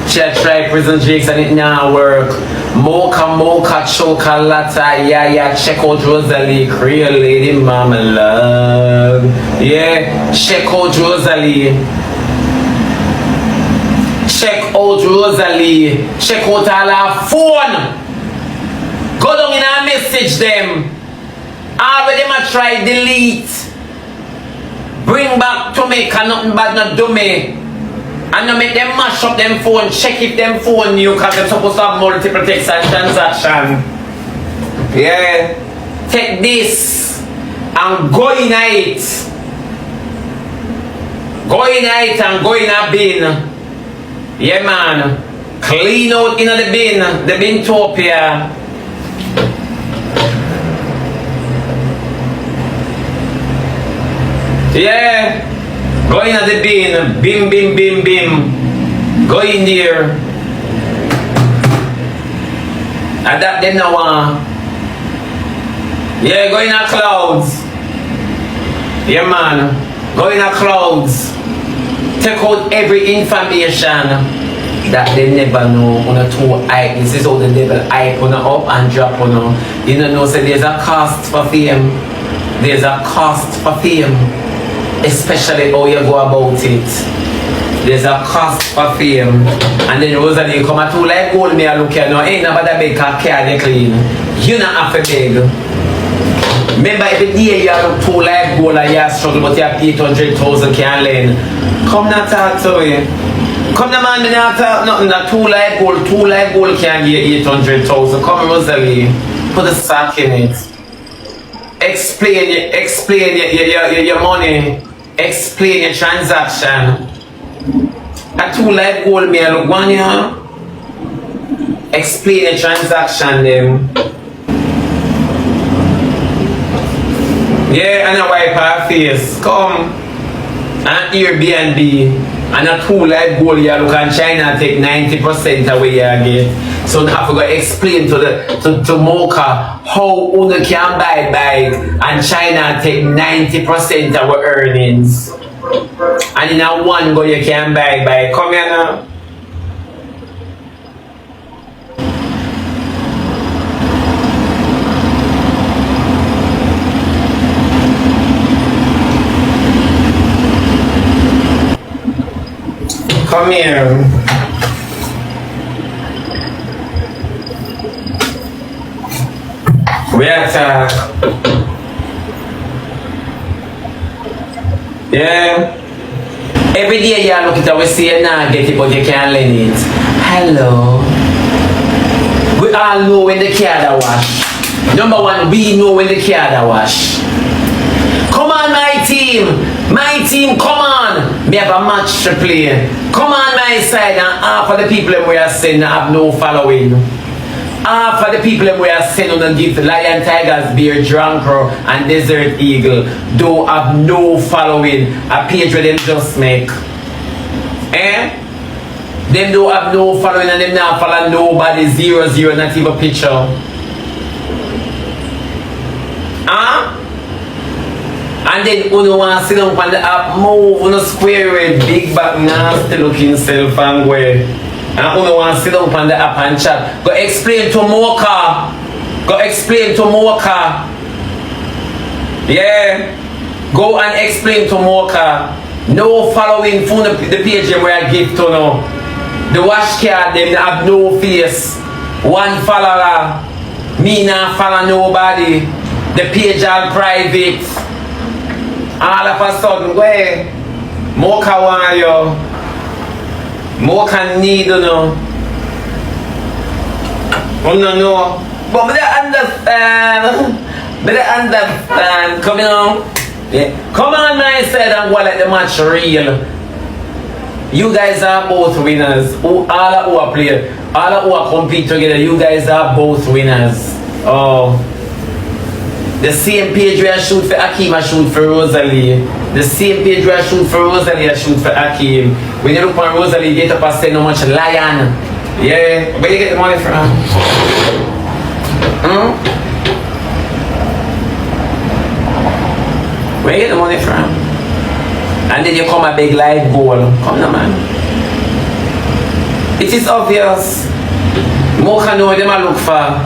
She tried prison Jakes and it now work. Mocha, chocolate, yeah, check out Rosealee, Creole lady, mama love. Yeah, check out Rosealee. Check out Rosealee. Check out all her phone. Go down in her message them. All of them a try delete. Bring back to me, cause nothing bad not do me. And now make them mash up them phone, check if them phone new because they're supposed to have multiple text and transaction. Yeah. Take this and go in it. Go in it and go in a bin. Yeah man. Clean out in the bin topia. Yeah. Go in the bin, bim. Go in there. And that them now yeah, go in a clouds. Yeah man, go in a clouds. Take out every information that they never know on a two hype. This is how the devil hype on up and drop on. You know, so there's a cost for fame. There's a cost for fame. Especially how you go about it. There's a cost for fame. And then Rosealee come at two like gold me a look here now. Ain't nobody beg a car they clean. You not have to beg. Remember, every day you have 2 life goal and you struggle, but you have 800,000 can learn. Come not talk to me. Come the man, me not talk nothing. That 2 life goal can give you 800,000. Come Rosalie, put a sack in it. Explain your money. Explain your transaction. A 2 life goal me I look one here. Explain your transaction them. Yeah, and a wipe her face. Come. And Airbnb. And a 2 life goal you look and China take 90% away you get. So now I forgot to explain to Mocha how Uno can buy bike and China take 90% of our earnings. And in a one go you can buy bike. Come here now. Come here. We attack. Yeah. Every day you look at it, we see it now, get it, but you can't learn it. Hello. We all know when the car da wash. Number one, we know when the car da wash. Come on, my team. My team, come on! We have a match to play. Come on my side and half of the people we are saying have no following. Half of the people we are saying on the gift Lion, Tigers, Bear, Drunker and Desert Eagle don't have no following. A page where them just make. Eh? Them don't have no following and them not follow nobody. 0-0, not even a picture. Huh? And then Uno want to sit down on the app, move on the square with big back nasty looking self and go. And Uno want to sit down on the app and chat. Go explain to Mocha. Go explain to Mocha. Yeah. Go and explain to Mocha. No following from the page where I give to no. The wash card, them have no face. One follower. Me not follow nobody. The page all private. All of a sudden, where Mocha want you, Mocha need you know. No. But I understand. Come on. Yeah. Come on, I said and go let the match real. You guys are both winners. All who are players, all who are compete together, you guys are both winners. Oh. The same page where I shoot for Akeem, I shoot for Rosalie. The same page where I shoot for Rosalie, I shoot for Akeem. When you look on Rosalie, get up and say no much lion. Yeah, where you get the money from? Where you get the money from? And then you come a big live goal. Come on, man. It is obvious. Mocha know what them I look for.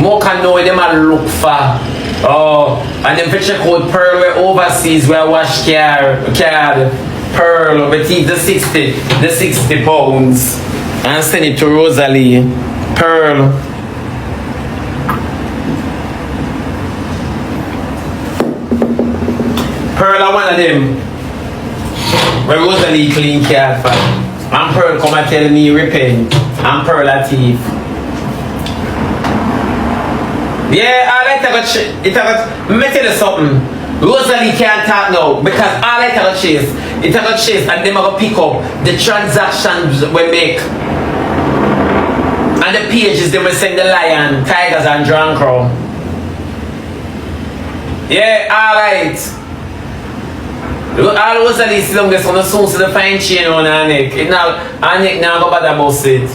Mocha know what them I look for. Oh, and then for check out Pearl where overseas where I wash card Pearl but take the 60 pounds and send it to Rosalie. Pearl. Pearl are one of them where Rosalie clean card for. And Pearl come and tell me repent. And Pearl a thief. Yeah, all I got let me tell you something. Rosalie can't talk now because all I got chase. It got chase and them are gonna pick up the transactions we make. And the pages they will send the Lion, Tigers and Drunker. Yeah, alright. All Rosalie still on the soon see the fine chain on her neck. It now her neck now go bad about it.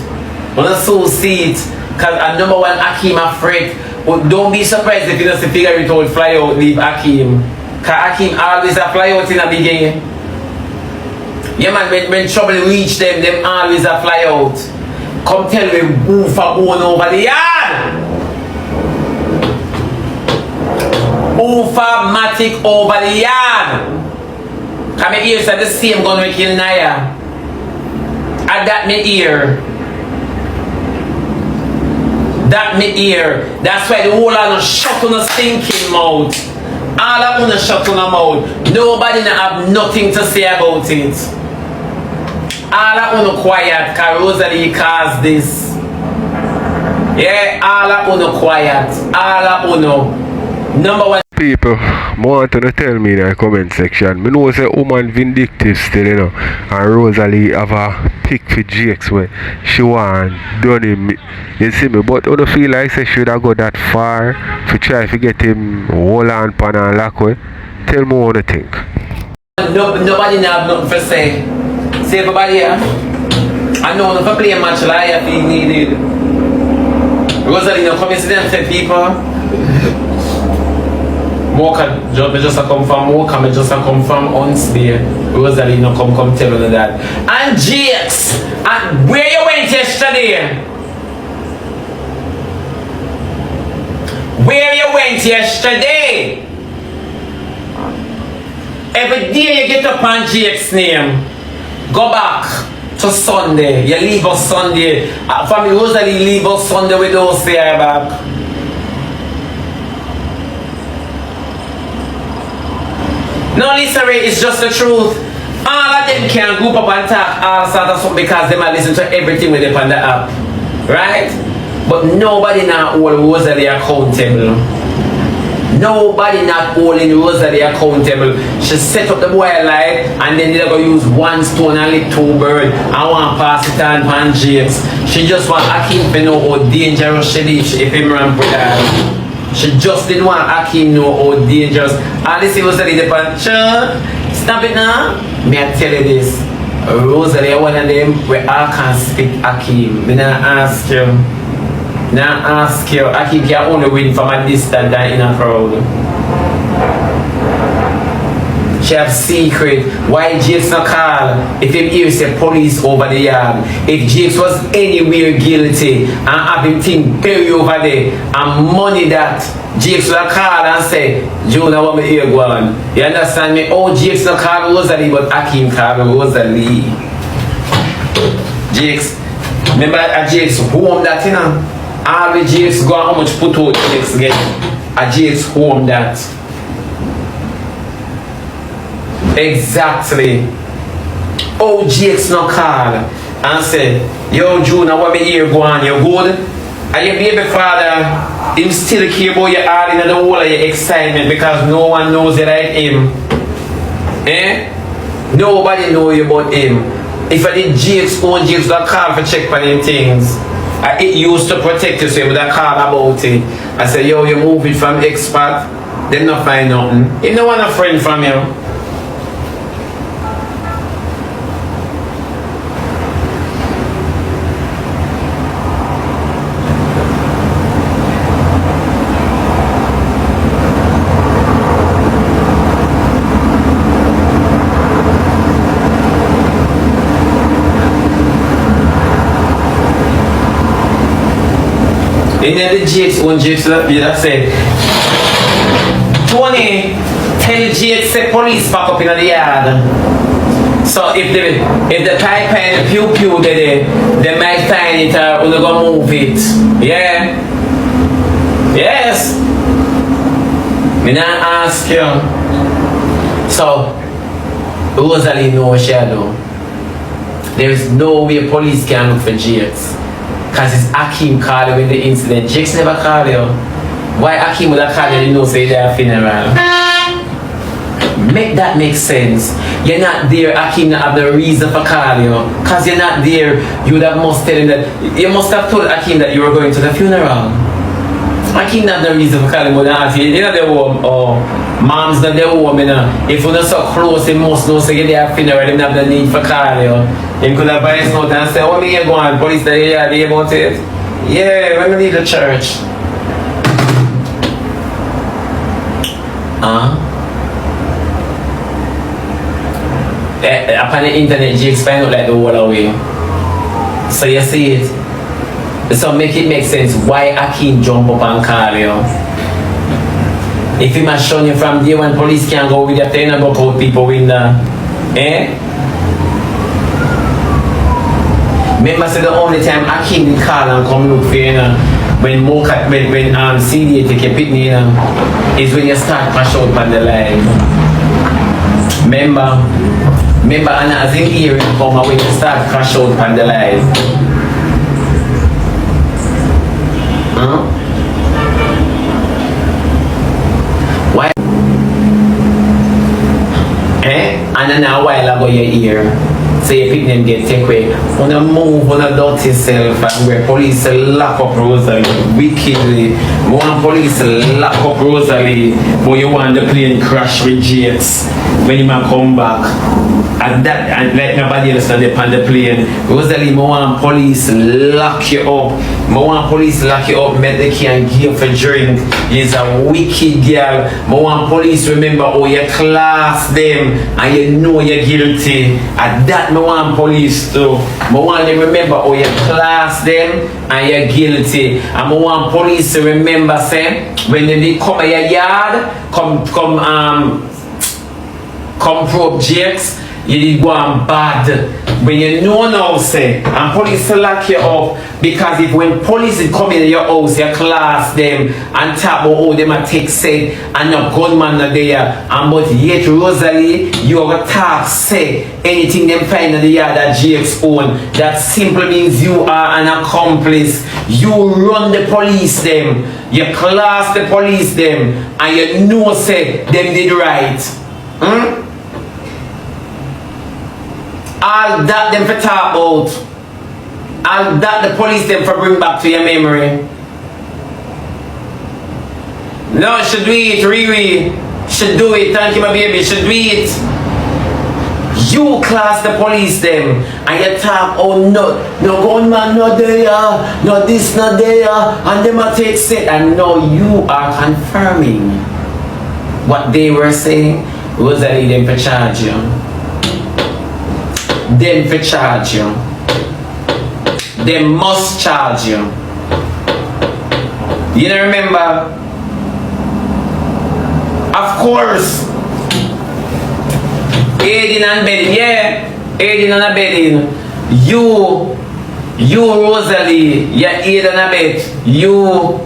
On the soon see it. Cause at number one Akeem afraid. But don't be surprised if you don't figure it out, fly out, leave Akeem. Cause Akeem always a fly out in the beginning. Yeah man, when trouble reach them always a fly out. Come tell me who for going over the yard. Who for matic over the yard. Come here, say the same gun we kill Naya. At that me ear. That me ear. That's why the whole lot of shut on a stinking mouth. All of them shut on them out. Nobody have nothing to say about it. All of them quiet, because Rosalie caused this. Yeah, all of them quiet. All of them. Number one. People, I want to tell me in the comment section. I know it's a woman vindictive still, you know. And Rosalie have a pick for Jakes where she want done him. You see me? But I don't feel like she should have go that far to try to get him hold on pan and lock way. Tell me what you think. Nobody have nothing to say. See everybody here? I know if I play a match like if he needed. Rosalie, no come and see them say people. Mocha just come from Mocha, me just come from Unsday. Rosalie no come tell me that. And Jakes, and where you went yesterday? Where you went yesterday? Every day you get up on Jakes' name. Go back to Sunday. You leave us Sunday. For me, Rosalie leave us Sunday with those here back. No, listen, it's just the truth. All of them can group up and talk all sorts of stuff because they might listen to everything with them on the app. Right? But nobody now hold Rosalie accountable. Nobody not holding Rosalie accountable. She set up the boy life and then they're going to use one stone and lick two birds and want to pass it on Jakes. She just want Akeem to know how dangerous she is if him run for that. She just didn't want Akeem know how dangerous. And this was the pan. Stop it now. May I tell you this? Rosalie, one of them where I can speak Akeem. Me not ask you. Now ask you. Akeem can only win from a distance than in a crowd. She have secret. Why Jakes not call? If him here say police over the yard. If Jakes was anywhere guilty and have him thing bury over there and money that Jakes will call and say, June, I want me here go on. You understand me? Oh, Jakes not call Rosalie, but Akeem call Rosalie. Jakes, remember a Jakes home that, you know? All the Jakes go how much put out Jakes get. A Jakes home that. Exactly. Oh, Jakes no call and said, yo, June, I want me here go on, you good? And your baby father, him still care about you all in the whole of your excitement because no one knows you like him. Eh? Nobody know you about him. If I did Jakes, own Jakes don't call for check for them things. It used to protect you, so you would have called about it. I said, yo, you move it from expat, then not find nothing. You don't want a friend from you. And then the Jakes, when Jakes that said, Tony, tell Jakes say police back up in the yard. So if the pipe and the pew they might find it or we're gonna move it. Yeah. Yes. Me not ask you. So Rosalie knows she do. There is no way police can look for Jakes. Because it's Akeem called with the incident. Jakes never called you. Why Akeem would have called you? You know, say their funeral. Make that make sense. You're not there, Akeem not have the reason for calling you. Because you're not there, you would have must tell him that. You must have told Akeem that you were going to the funeral. Akeem not have the reason for calling you. You know the home, or mom's not the home, you know. If you're not so close, you must know, so you're there at funeral, you don't have the need for calling you. You could have voice note and say, oh, me here go on, police that you are about it. Yeah, when we leave the church. Upon the internet, Jakes find out like the whole away. So you see it. So make it make sense why Akeem jump up and call you. If he must show you from there when police can't go with you, they not go out people in the Remember, say the only time Akeem did call and come look for you, when CD take your pitney is when you start crash out on the line. Remember Anna as in here come when you start crash out on the line. Why? And then a while ago you hear say your them get take away. Wanna move on a dirty self and where police lock up Rosealee wickedly. More police lock up Rosealee but you want the plane crash with jets when you man come back. And that and let nobody else on the plane. Rosealee, more police lock you up. More police lock you up, make the can give for drink. You's a wicked girl. More police remember how you class them and you know you're guilty. And that me want police too. Me want them remember how you class them and you're guilty. And me want police to remember say when they come in your yard, come probe jakes, you did go and bad. When you know now say and police lock you up because if when police come in your house you class them and talk about how them a take say and your gunman are there and but yet Rosealee you have a talk say anything them find in the yard that Jake's own that simply means you are an accomplice. You run the police them, you class the police them and you know say them did right. All that them for talk about. All that the police them for bring back to your memory. No, should we it, Riri? Should do it, thank you my baby, should we it? You class the police them and you talk, oh no gunman not there, no this not there, and them a take set and now you are confirming what they were saying. Rosealee them for charge you. Them for charge you. They must charge you. You don't remember? Of course. Aiding and bedding, yeah. Aiding and abetting. You Rosealee, you aid and abet. You.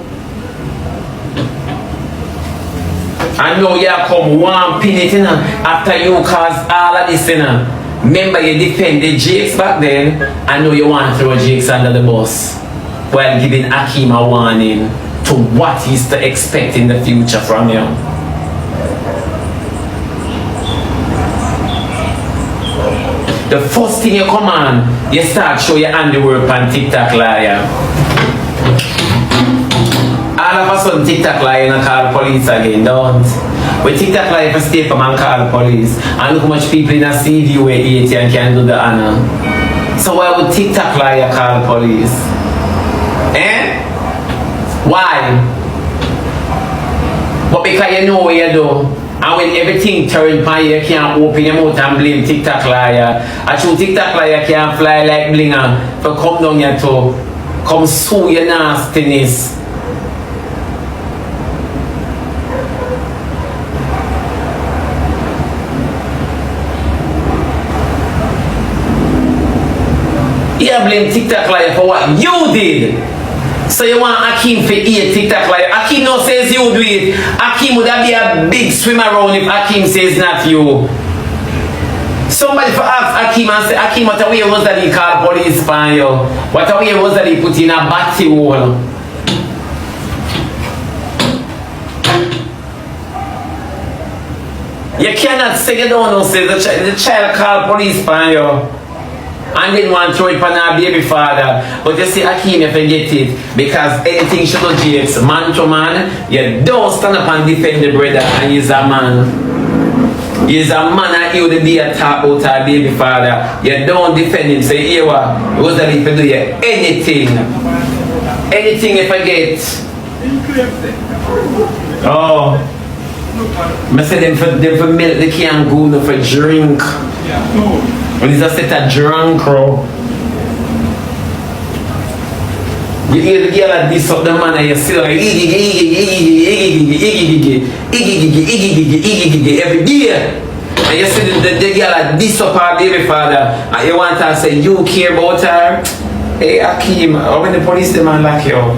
I know you come one pinit after you cause all of this Remember you defended Jakes back then. I know you want to throw Jakes under the bus while giving Akeem a warning to what he's to expect in the future from you. The first thing you come on, you start show your handiwork on TikTok liar. All of a sudden TikTok liar and call police again, don't. When TikTok live for stay from and call police and look how much people in a CD where 80 and can do the honor. So why would TikTok liar call police? Why? But because you know what you do. And when everything turns by you can't open your mouth and blame TikTok liar. I show TikTok liar can't fly like blinger for come down your toe. Come sue your nastiness. You blame TikTok liar for what you did. So you want Akeem to eat TikTok liar. Akeem no says you do it. Akeem would have be a big swim around if Akeem says not you. Somebody for ask Akeem and say, Akeem, what a way was that he called police for you? What a way was that he put in a batty hole? You cannot say you don't know, say the child called police for you. And didn't want to throw it on our baby father. But you see, Akeem, you forget it. Because anything should do Jakes, man to man, you don't stand up and defend the brother and he's a man. He's a man and he would be a talk about our baby father. You don't defend him. Say, here what? Rosealee for do you anything. Anything you forget. Oh. I say them for milk, they can't go no for drink. When he's a set a drunk crow. You hear the girl like this up the man and you see like every day. And you see the girl like this up her baby father and you want her to say you care about her. Hey Akeem, how when the police them and lock you up?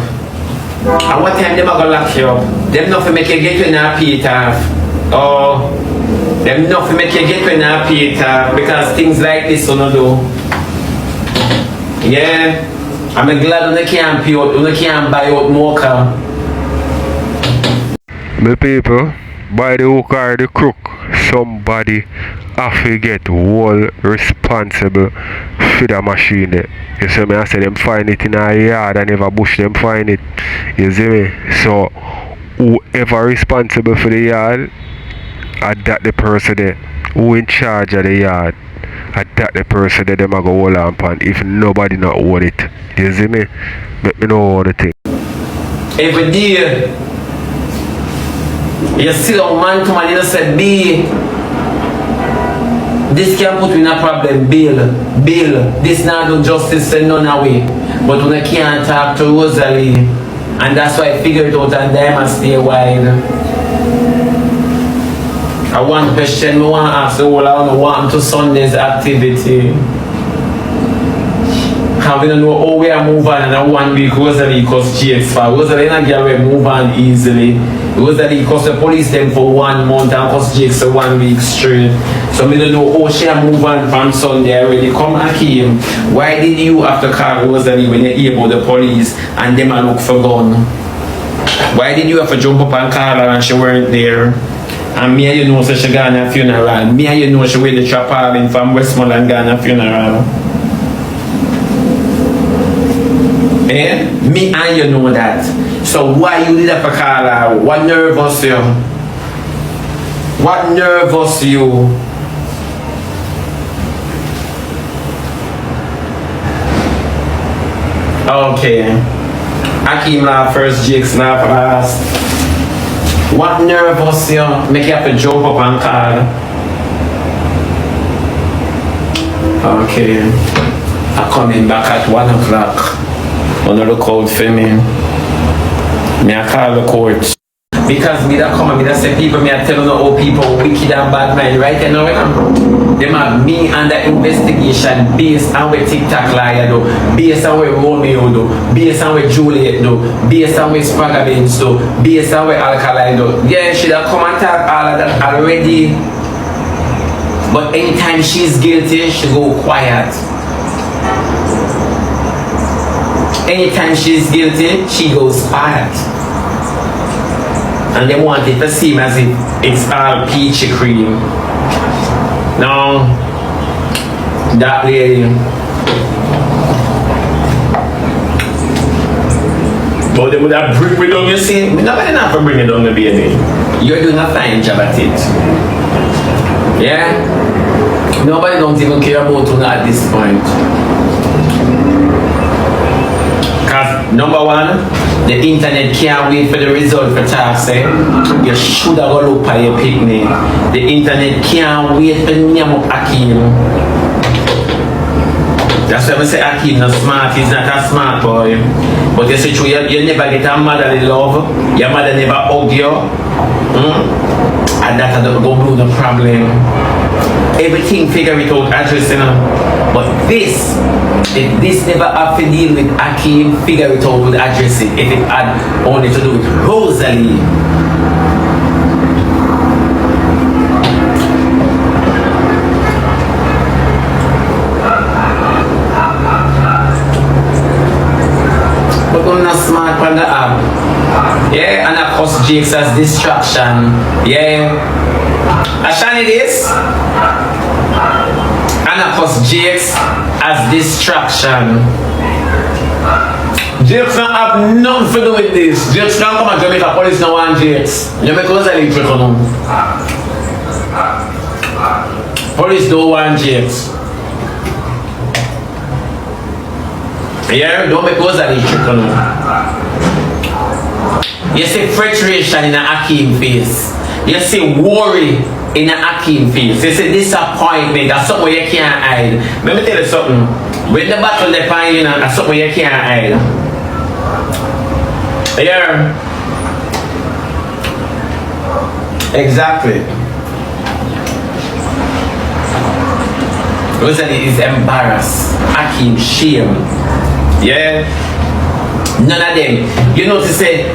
And what time them are gonna lock you up? Them not for make you get when I pay it off. Or them not for make you get when I pay it off because things like this don't do. Yeah. I'm glad you can't pay out, you can't buy out more car. My people, by the hook or the crook, somebody have to get all responsible for the machine there. You see me, I say them find it in a yard and never bush them find it. You see me? So whoever responsible for the yard, that the person there. Who in charge of the yard, that the person there them a go hold on pan if nobody not hold it. You see me? Let me know all the thing. Every day you see a man come and you say, B, this can put me in a problem, Bill, this not do justice, send none away. But when I can't talk to Rosalie, and that's why I figured it out and I must stay wide. I want question, I want to ask the whole, I want to Sunday's activity. How we don't know how we are moving on in 1 week, Rosalie cost GX for Rosalie and girl we move on easily. Rosalie cost the police them for 1 month and cost GX for 1 week straight. So we don't know how she move on from Sunday already. Come Hakeem, why did you have to call Rosalie when you hear about the police and them a look for gun? Why did you have to jump up and call her and she weren't there? And me and you know so she gone a funeral. Me and you know she wear the trapalin from Westmoreland gone a funeral. Eh? Me and you know that. So why you did have to call her? What nervous you? What nervous you? Okay. Hakeem laugh first, Jake's laugh last. What nervous you? Make you have to jump up and call. Okay. I'm coming back at 1 o'clock. Wanna look out for me. Me I call the court. Because me that come and me that say people, me I tell you how people wicked and bad mind right now. Them have me under investigation based on what TikTok liar do, based on what Romeo do, based on what Juliet do, based on what Spagabins do, based on what Alkaline do. Yeah, she that come and talk all of that already. But anytime she's guilty, she go quiet. Anytime she's guilty, she goes quiet. And they want it to seem as if it's all peachy cream. No, that lady. But they would have bring it down, you see? Nobody not to bring it down, the baby. You're doing a fine job at it. Yeah? Nobody don't even care about you at this point. Because number one, the internet can't wait for the result for tax. You should have got look at your picnic. The internet can't wait for name up Hakeem. That's why I say Hakeem not smart. He's not a smart boy. But you see, you never get a motherly love. Your mother never hug you. And that's go blue the problem. Everything figure it out, addressing But this, if this never have to deal with Hakeem, figure it out with addressing. If it had only to do with Rosalie. But I'm not smart on the app. Yeah, and I cause Jakes as distraction. Yeah. Ashani this. And of course Jakes as distraction. Jakes don't have nothing to do with this. Jakes don't come and Jamaica police no want Jakes. Jamaica was electric on them. Police don't want Jakes. Yeah, don't make us electric on them. You see frustration in a Hakeem face. You see worry in a Hakeem face. You see disappointment. That's something you can't hide. Let me tell you something. When the battle they find you, that's something you can't hide. Yeah. Exactly. Rosalie is embarrassed. Hakeem shame. Yeah. None of them. You know to say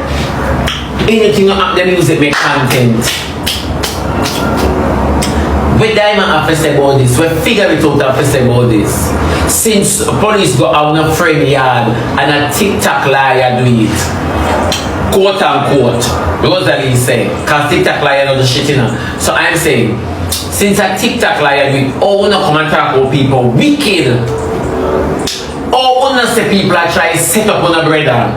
anything up the music make content. We diamond have to say about this. We figure it out have to say about this. Since police go out on a friend yard and a TikTok liar do it. Quote unquote. Rosalie say, cause TikTok liar know the shit, you know. So I'm saying, since a TikTok liar do it, all no come and talk about people wicked. All no say people are trying to set up on a brother.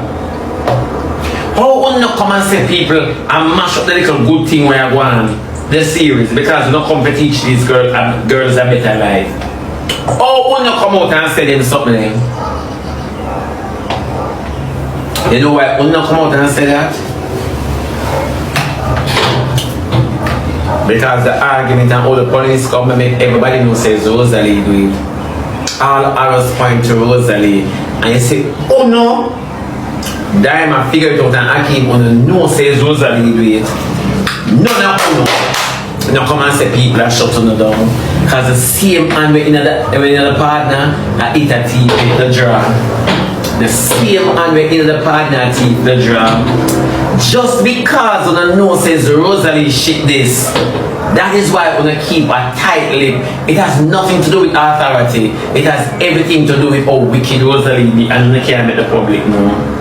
All no come and say people and mash up the little good thing where I go on. The series, because we don't come to teach these girls a better life. Oh, when you come out and say them something, you know why? When you come out and say that? Because the argument and all the police come and make everybody know says Rosalie do it. All arrows point to Rosalie, and you say, oh no, Diamond figure it out and Akeem on the no says Rosalie do it. No. Now come and say people are shutting it down. Because the same hand when the partner I eat a teeth with the draw. The same hand when the partner teeth the draw. Just because when the no says Rosalie shit this, that is why when I keep a tight lip. It has nothing to do with authority. It has everything to do with how wicked Rosalie be, and I can't make the public know.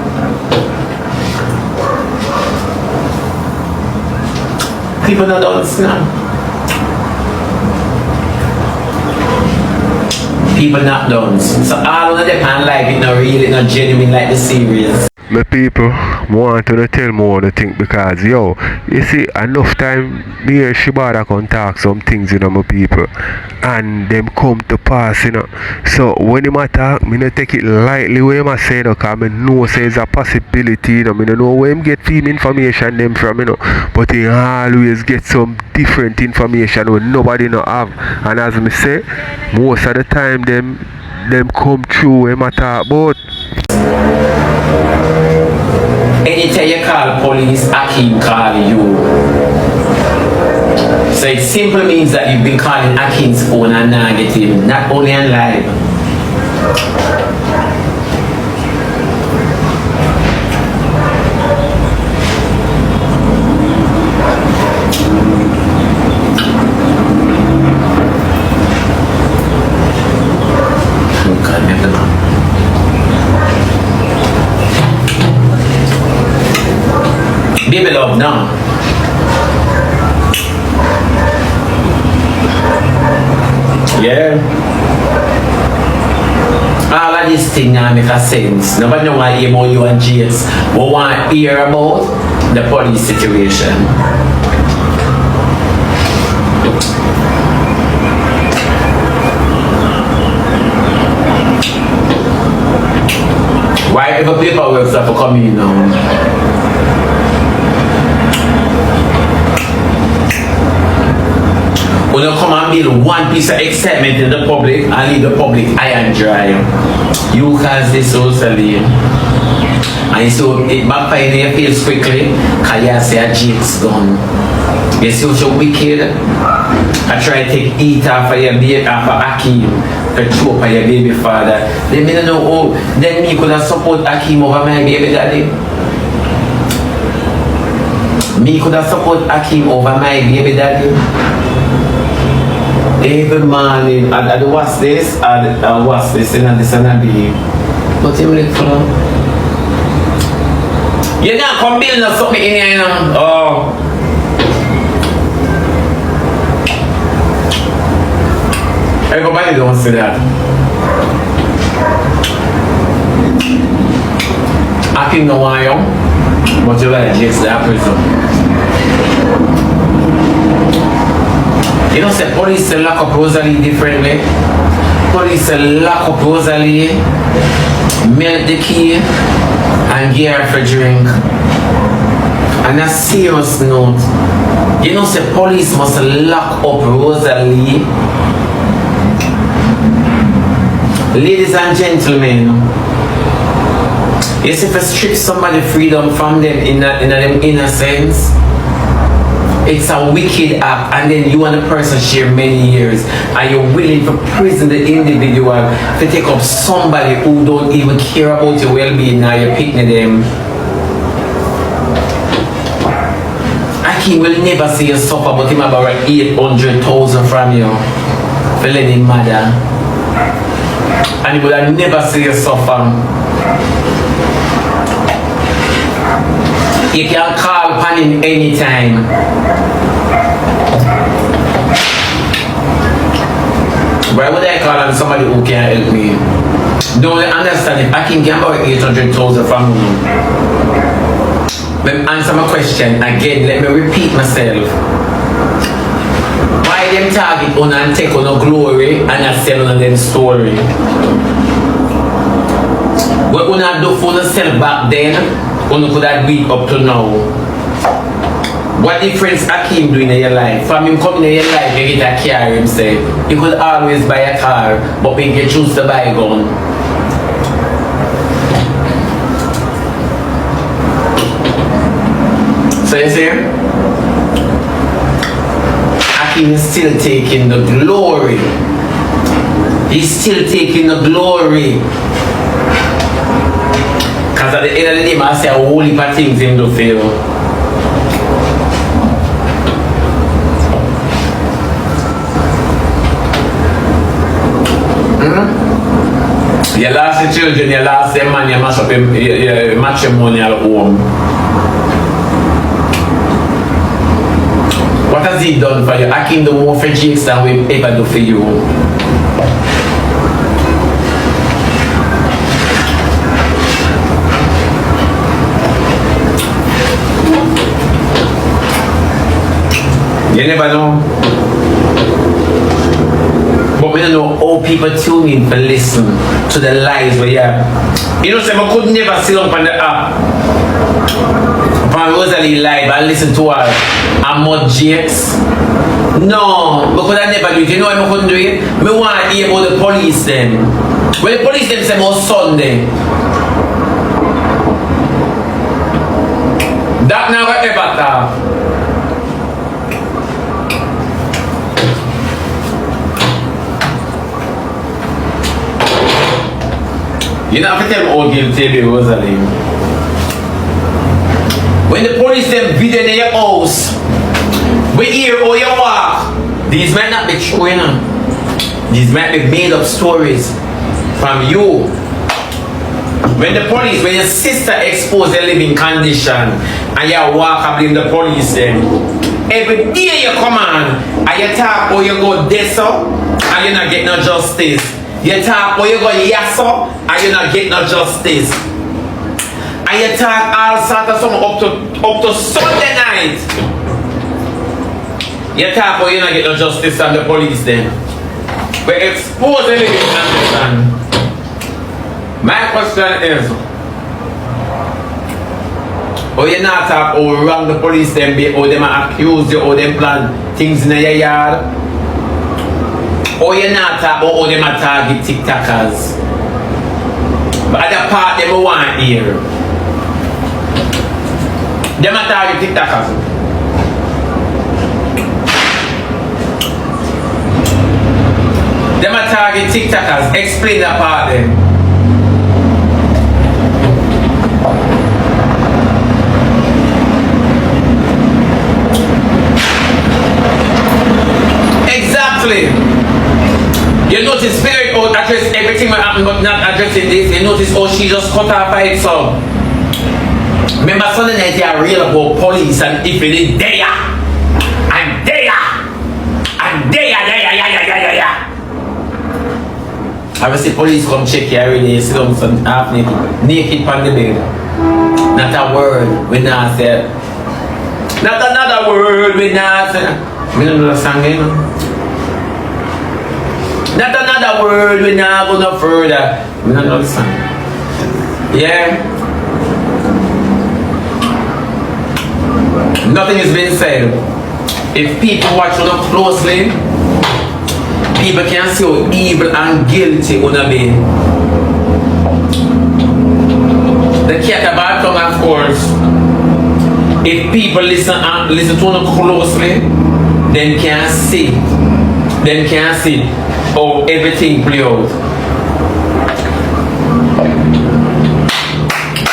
People not understand. People not done. So all of them can like it not real, it not genuine like the series. My people want to tell me what they think, because yo, you see enough time me hear Shibada can talk some things, you know, my people, and them come to pass, you know. So when him attack, me not take it lightly when him say, because I know say it's a possibility, you know. Me don't know where him get team information them from, you know, but he always get some different information when nobody no have. And as me say, most of the time them come through when I talk about. Anytime you call police, Akeem call you. So it simply means that you've been calling Akeem's phone and not get him, not only on live. Baby love now. Yeah. All of these things now make a sense. Nobody know why you and GS but want to hear about the police situation. Why ever paperwork stuff for coming in now? When you come and build one piece of excitement in the public and leave the public high and dry, you cause this Rosalie. And so it backfires in your face quickly because you say a Jake's gone. You see what you're wicked? I try to take it off of your baby, off of Akeem, to choke on your baby father. Then me don't know, oh, then me could have support Akeem over my baby daddy. Me could have support Akeem over my baby daddy. Every morning, I do what's this, I what's this, and this and that. But him look for you not come build something in here, you know. Oh. Everybody don't say that. I think no why, but you like yes, that person. You know, say police lock up Rosalie differently. Police lock up Rosalie, melt the key, and give her for drink. On a serious note, you know, say police must lock up Rosalie. Ladies and gentlemen, yes, if you strip somebody freedom from them in them innocence, It's a wicked act, and then you and the person share many years, and you're willing to prison the individual to take up somebody who don't even care about your well-being. Now you're picking them. He will never see you suffer, but him about 800,000 from you for letting mother, and he will never see you suffer. You can call upon him anytime. Why would I call on somebody who can help me? Don't understand, if I can get about 800,000 from you, let me answer my question again. Let me repeat myself. Why them target on and take on a glory and not sell on them story? What when I do for sell back then, when could I do it up to now? What difference Akeem doing in your life? From him coming in your life, you get a car himself. You could always buy a car, but when you choose to buy a gun. So you see, Akeem is still taking the glory. He's still taking the glory. Because at the end of the day, I say a whole heap of things him do feel. You lost the children, you lost the man, you mash up your matrimonial home. What has he done for you? Akeem do more for Jakes than we ever do for you. You never know. But we don't know how people tune in to listen to the lies we have. You know, I could never sit up on the app on Rosealee live and listen to her and more Jakes. No, because I never do it. You know why I couldn't do it? I want to hear about the police then. When the police them say about Sunday, that never ever talk. You know, have to tell me all guilty, Rosealee. When the police them video in your house, we hear how you walk. These might not be true, you know. These might be made up stories from you. When the police, when your sister exposed their living condition and you walk and blame the police then, every day you come on and you talk how you go this up and you not get no justice. You talk how you go yasso and you not get no justice. And you talk all sorts of something up to Sunday night. You talk how you not get no justice from the police then. We expose the living condition. My question is, or you not talk how wrong the police them be, or them accuse you, or them plan things in your yard, or you not talk about how them target TikTokers. But at the part them want to hear. Them target TikTokers. Them target TikTokers. Explain that part then. Exactly. You notice Spirit out address everything that happened but not addressing this. You notice how she just cut off by itself. Remember Sunday night you real about police and if it is there and there and there. I will see police come check you every day, you sit down some half naked on the bed. Not a word we not say. Not another word we not say. I don't know the song, you know. Not another word, we not go no further. We don't know the song. Yeah. Nothing is being said. If people watch you closely, people can see how evil and guilty you be. The cat about tongue, of course. if people listen to them closely, then can see. Then can see how everything play out.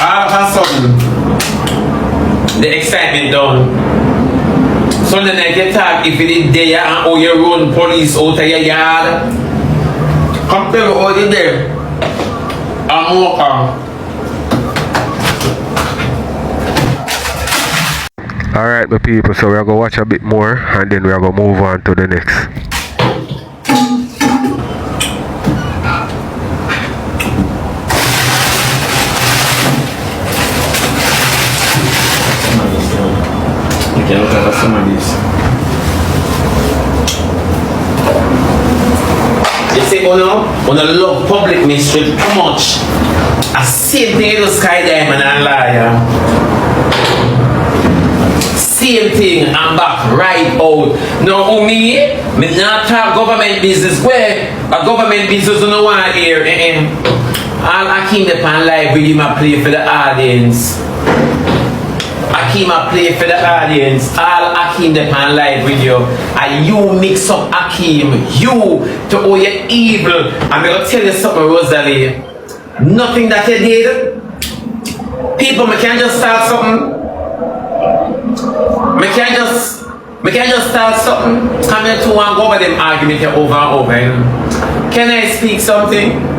All of a sudden, the excitement done. Sunday night you talk if you did there and how you run police out of your yard. Come tell me how you there. I'm walking. Alright, my people, so we're going to watch a bit more and then we're going to move on to the next. Okay, look at some of these. You see, when I love public mystery too much, I same thing to Sky Diamond and Liar. Same thing, I'm back right out. Now, me not talk government business. Where a government business don't want to hear. All I came upon live with him, I play for the audience. Akeem I play for the audience. All Akeem upon live with you. And you mix up Akeem. You to all your evil. I'm going to tell you something, Rosealee. Nothing that you did. People, me can't just start something. Me can't just start something. Come here to and go over them arguments over and over. Can I speak something?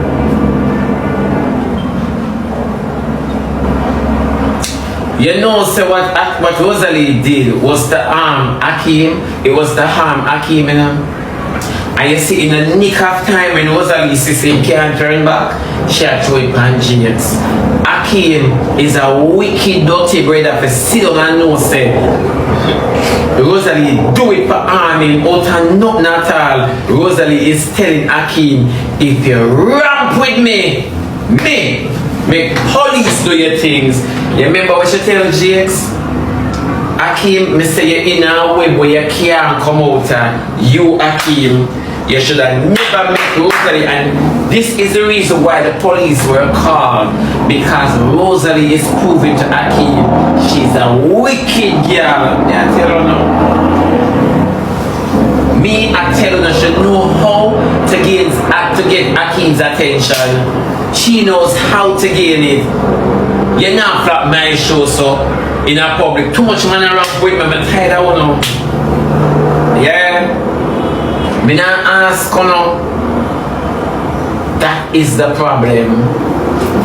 You know, so what Rosealee did was to harm Akeem. It was to harm Akeem, you know. And you see, in the nick of time when Rosealee says he can't turn back, she had throw it on genius. Akeem is a wicked, dirty brother for sit down and know, say, Rosealee do it for harming out and nothing at all. Rosealee is telling Akeem, if you ramp with me, make police do your things. You remember what she tell Jakes? Akeem, me say you're in a web where you can't come out. You, Akeem, you should have never met Rosealee. And this is the reason why the police were called. Because Rosealee is proving to Akeem she's a wicked girl. I tell her now. Me, I tell her she know how to get Akeem's attention. She knows how to gain it. You're not flap my show, so in a public. Too much man around with me, I'm tired of one. Yeah? Me not ask, no. That is the problem.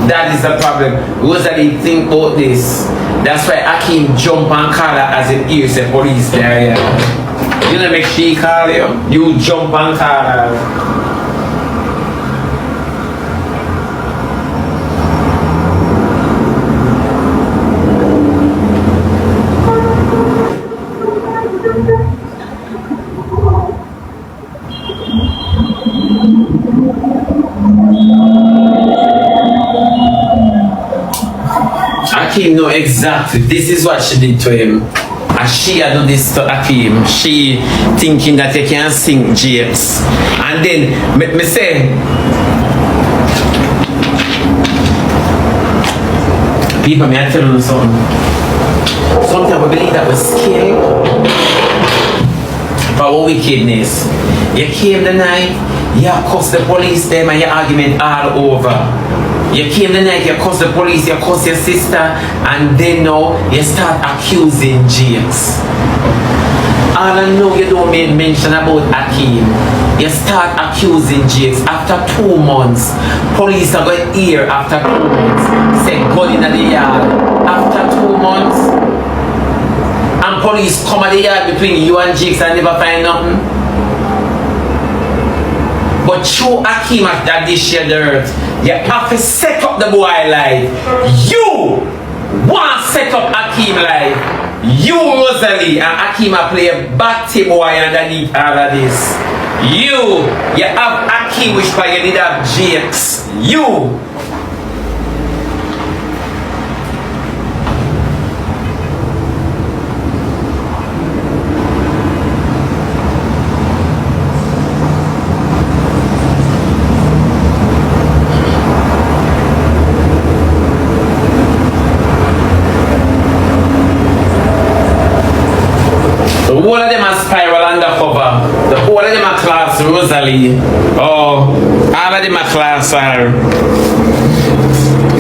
That is the problem. Rosealee think about this. That's why Akeem jump and call her as it hears the police there. Yeah. You know make she call you. You jump and call her. Akeem know exactly this is what she did to him. And she had done this to Akeem. She thinking that you can sing Jakes. And then me say people may I tell you something. Sometimes we believe that we're scared for our wickedness. You came the night, you cuss the police them and your argument all over. You came the night, you cuss the police, you cuss your sister, and then now you start accusing Jakes. All I know you don't make mention about Akeem. You start accusing Jakes after 2 months. Police are going here after 2 months. Say gun in the yard after 2 months. And police come at the yard between you and Jakes and never find nothing. But through Akeem at this share dirt, you have to set up the boy life. You want to set up Akeem life. You, Rosealee, and Akeem play a batty boy underneath all of this. You have Akeem, which by you did have Jakes. You. whole of them are spiral undercover. The whole of them are class Rosalie. Oh, all of them are class are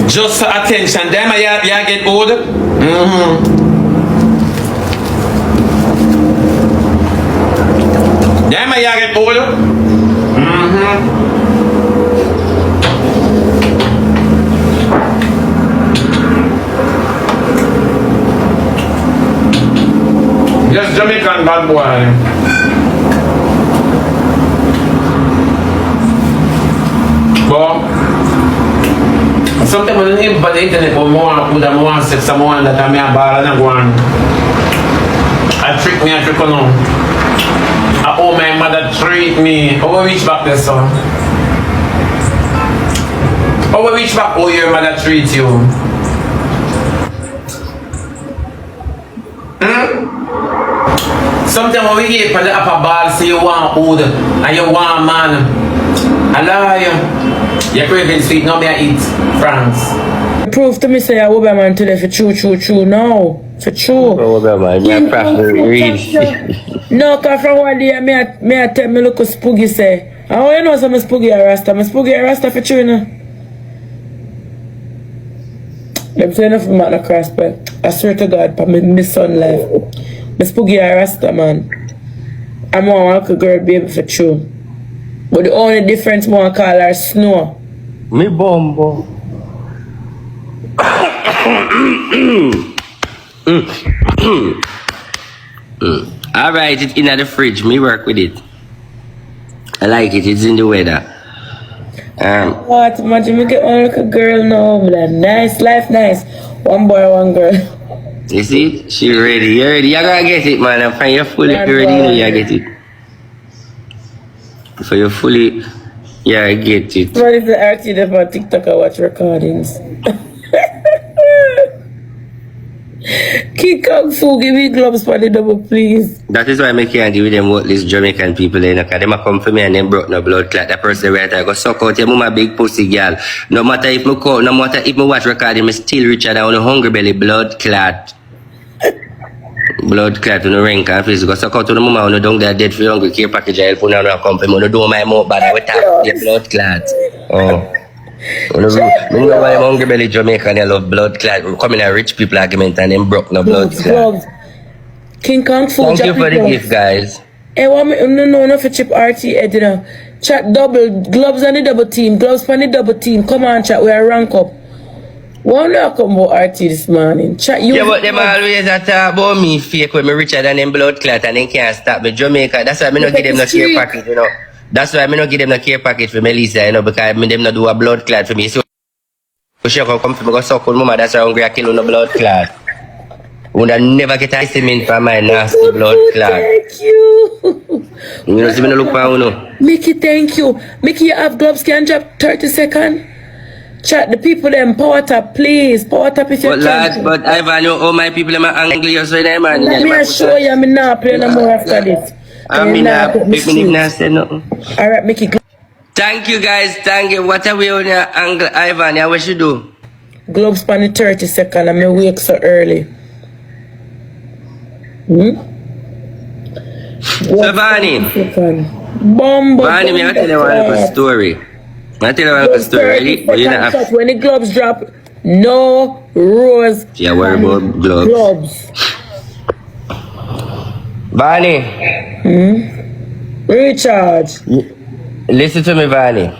just for attention. Them you get old. Them you get old. Just Jamaican bad boy. But sometimes when you put the internet for more sex, someone that I'm a bar and I go on. I trick me, on. Oh, my mother treat me. Oh, we reach back there, son. Oh, we reach back. Oh, your mother treat you. Sometimes when we get for the upper ball, say you want food and you want man. I lie you. You're craving sweet, now me I eat France. Prove to me say I will be man today for true. No. For true. Oh, man, you're probably read. No, cause from one day me I tell me look spooky say. How you know some spooky a rasta? Me spooky a rasta for true, you know. Them say enough from the cross, but I swear to God, for my son life. Me spooky a rasta, man. I'm one girl baby for true. But the only difference I call her Snow. Me bombo. Alright, it's in the fridge. Me work with it. I like it. It's in the weather. What? Imagine me get one little girl now. Nice life, nice. One boy, one girl. You see? She ready. You ready? You gotta get it, man. And when you're fully ready, you know you get it. So you're fully, yeah, get it. What if the RT them on TikTok I watch recordings? King Kong Fu, give me gloves for the double, please. That is why I can't give them what these Jamaican people in. Because they come for me and then broke no blood clot. That person right I go suck out your mama big pussy girl. No matter if I call, no matter if I watch recording, I still richer than a hungry belly blood clot. Blood clot on the Ringa and please go suck out to the mama when you don't get dead for hungry care package I'll put on a company when you do my mouth bad I will tap the blood clot. Oh. You know why I'm hungry belly Jamaican I love blood clot. Come in a rich people argument and then broke no blood clot. King Kong Fu. Thank you for the gift, guys. Hey, no for chip RT head, you know. Chat double gloves on the double team, gloves on the double team. Come on, chat, we are rank up. Why not come about RT this morning? Chat you. Yeah, but them always talk about me fake when me richer than them blood clot and they can't stop me. Jamaica, that's why I don't give them no care package, you know. That's why I don't give them no care package for Melissa, you know, because me them not do a blood clot for me. So she come for me go suck on mama, that's why I'm hungry I kill on the blood clot. Would I never get a semen for my nasty blood clot. Thank you. You know, see me no look for you. Mickey, thank you. Mickey, you have gloves, can drop 30 seconds? Chat the people them power tap, please. Power tap if you can. But Ivany, all my people them are angry or so there, man. Let me show you, I'm not playing no more after this. I'm not say nothing. Alright, Mickey. Thank you guys, thank you. What are we on your angle, Ivany? What you do? Gloves for the 30 seconds, I'm wake so early. So Vani, Vani, me I tell you one story. I tell you one story. But you know, when the gloves drop, no rose. Yeah, worry about gloves. Vani. Recharge. Listen to me, Vani.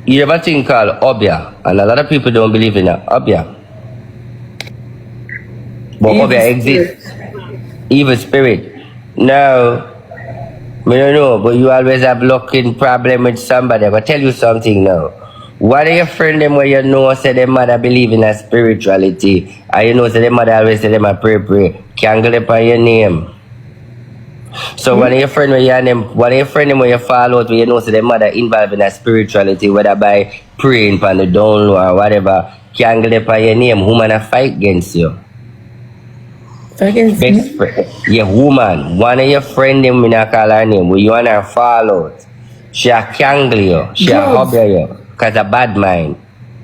You have a thing called Obia, and a lot of people don't believe in that. Obia. But Obia exists. Evil spirit. Now, I don't know, but you always have looking problem with somebody. I'm going to tell you something now. What are your friends them where you know say their mother believe in a spirituality? And you know say their mother always say them a pray. Can't go up on your name. So one of your friends where you fall out where you know say their mother involved in a spirituality, whether by praying on the down low or whatever, can't go up on your name, who man a fight against you? Best friend. Yeah, woman. One of your friends, them, we not call her name, where you want her fall out. She a kangle you. She a hobby you. Because a bad mind.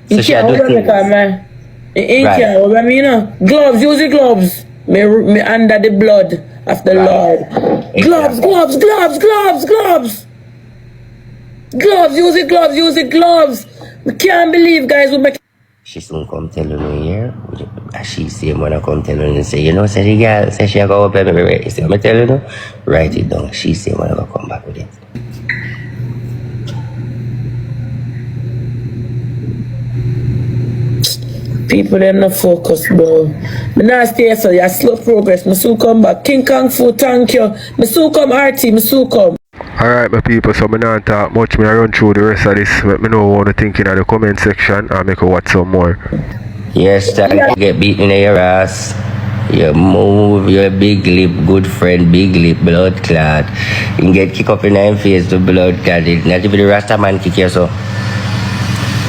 So she a do things. Right. You know. Gloves, use the gloves. Me under the blood. of the Right. Lord. Gloves, Exactly. gloves, gloves, gloves, gloves. Gloves, use it, gloves, use it, gloves. We can't believe, guys, we make. She soon come tell you here. She say wanna come tell you and say, you know, say the girl say she go up and me right. You see what I tell you no? Write it down. She say wanna go come back with it. People them not focus, bro. Me not stay so you slow progress. Me soon come back. King Kong Fu, thank you. Me soon come RT, me soon come. Alright, my people, so I not talk much. I run through the rest of this. Let me know what you think in the comment section and make you watch some more. Yes, time to get beaten in your ass. You move your big lip, good friend, big lip, blood clot. You get kick up in your face to blood clot. Not even the Rasta man kick you so.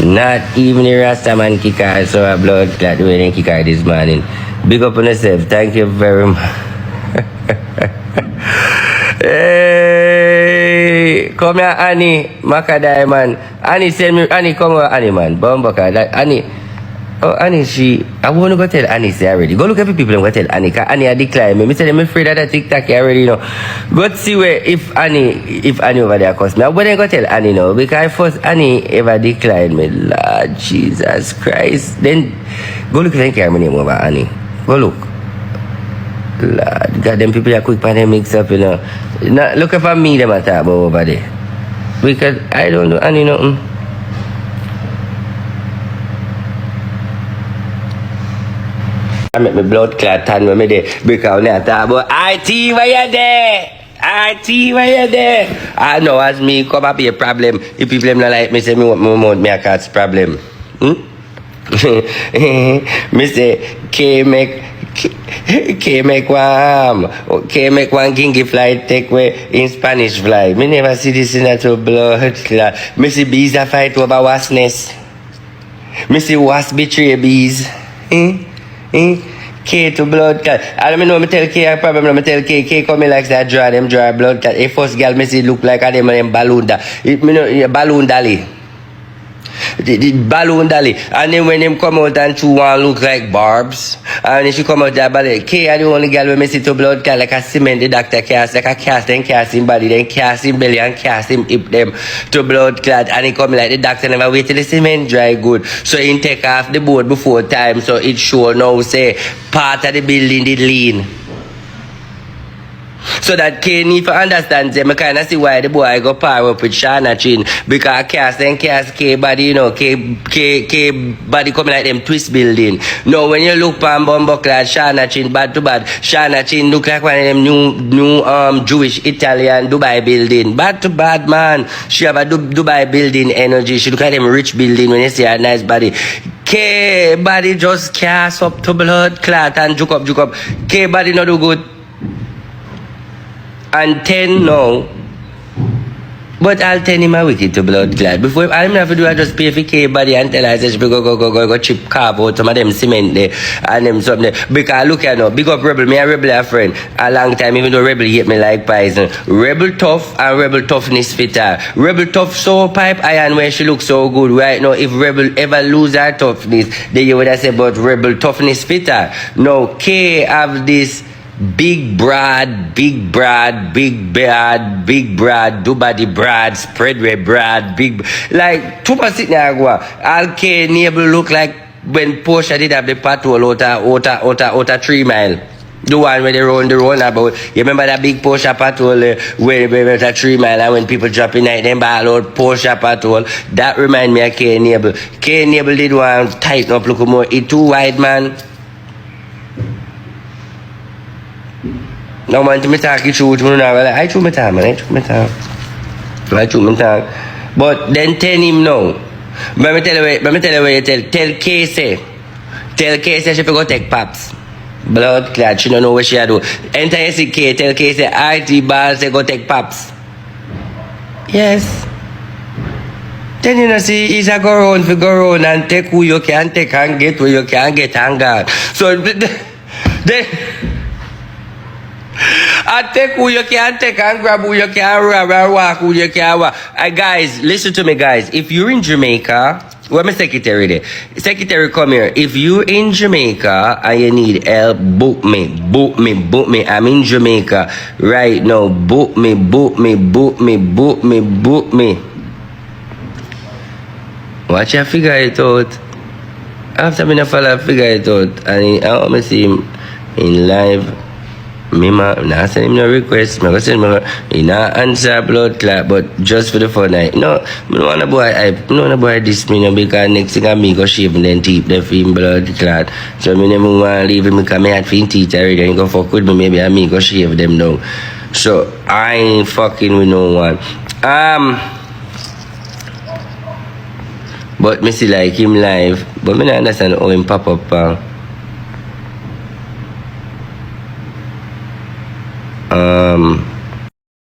Not even the Rasta man kick her so a blood clot the way they kick her this morning. Big up on yourself. Thank you very much. Hey, come here, Annie, Macadai man. Annie send me, Annie come over, Annie man. Bumbucker, that Annie. Oh, Annie, I want to go tell Annie say already. Go look at the people and go tell Annie, because Annie a decline me. I said I'm afraid that TikTok already, you know. Go see where if Annie over there cost me. I wouldn't go tell Annie now, because first Annie ever declined me. Lord Jesus Christ. Then go look at the name over Annie. Go look. Lord, God, them people are quick for them mix up, you know. Now, look for me, them at talk about over there. Because I don't know Annie nothing. I make my blood clot and when me there because I talk about IT where you there? IT where you there? I know as me come up here problem. If people them not like me say me want me a cat's problem. Me say K make one kingy flight take way in Spanish fly. Me never see this in a blood clot. Me see bees a fight over wasness. Me see wasp betray bees. K to blood clot. I don't know me tell K a problem. Me tell K come like that draw blood clot. A first girl me see look like a them balloon balloon dolly. The balloon dolly. And then when them come out and chew one look like barbz. And then she come out that ballet. K are the only girl when me see to blood clot like a cement the doctor cast. Like a cast then cast him body, then cast him belly and cast him hip them to blood clot. And he come like the doctor never wait till the cement dry good. So he take off the board before time. So it sure now say part of the building did lean. So that K need to understand them. I kind of see why the boy go power up with Shana Chin. Because cast K body, you know, K body coming like them twist building. Now when you look on Bumbuckler, Shana Chin bad to bad. Shana Chin look like one of them new Jewish Italian Dubai building. Bad to bad man. She have a Dubai building energy. She look like them rich building when you see a nice body. K body just cast up to blood clot and juke up. K body not do good. And 10 no. But I'll tell him I wicked to blood clot. Before I don't have to do I just pay for K body and tell her I say go chip carve out some of them cement there and them something there. Because look at now, big up Rebel, me and Rebel a friend. A long time, even though Rebel hate me like poison. Rebel tough and Rebel toughness fit her. Rebel tough so pipe iron where she looks so good. Right now, if Rebel ever lose her toughness, then you would have said about Rebel toughness fit her. Now K have this big broad, Dubai broad, spread red broad, big like two sit there go. All K neighbor look like when Porsche did have the patrol outer 3 mile. The one where they run the runabout. You remember that big Porsche patrol where the 3 mile and when people drop in night, them ball out Porsche patrol. That remind me of K neighbor. K neighbor did one tighten up look more. It too wide man. No man, to me talk you truth, I true my time, man. But then tell him no. Let me tell you what you tell K say she go take pops. Blood clot, she don't know what she do. Enter SK, tell K say IT ball say go take pops. Yes. Then you know see it's a go round and take who you can take and get where you can get and God. So then I take who you can take and grab who you can grab and walk who you can walk. Guys, listen to me guys. If you're in Jamaica Where my secretary there? Secretary, come here. If you in Jamaica and you need help, book me. I'm in Jamaica right now. Book me. Watch you figure it out. After me, I figure it out. And I want to see him in live. Me, I send him no request. I send him he not answer blood clot, but just for the fun. No, I don't want a boy this me no, because next thing I me go shave and then teeth the film blood clot. So I never want to leave him because I had fin teeth already and go fuck with me. Maybe I me go shave them now. So I ain't fucking with no one. But me see like him live, but me not understand how him pop up.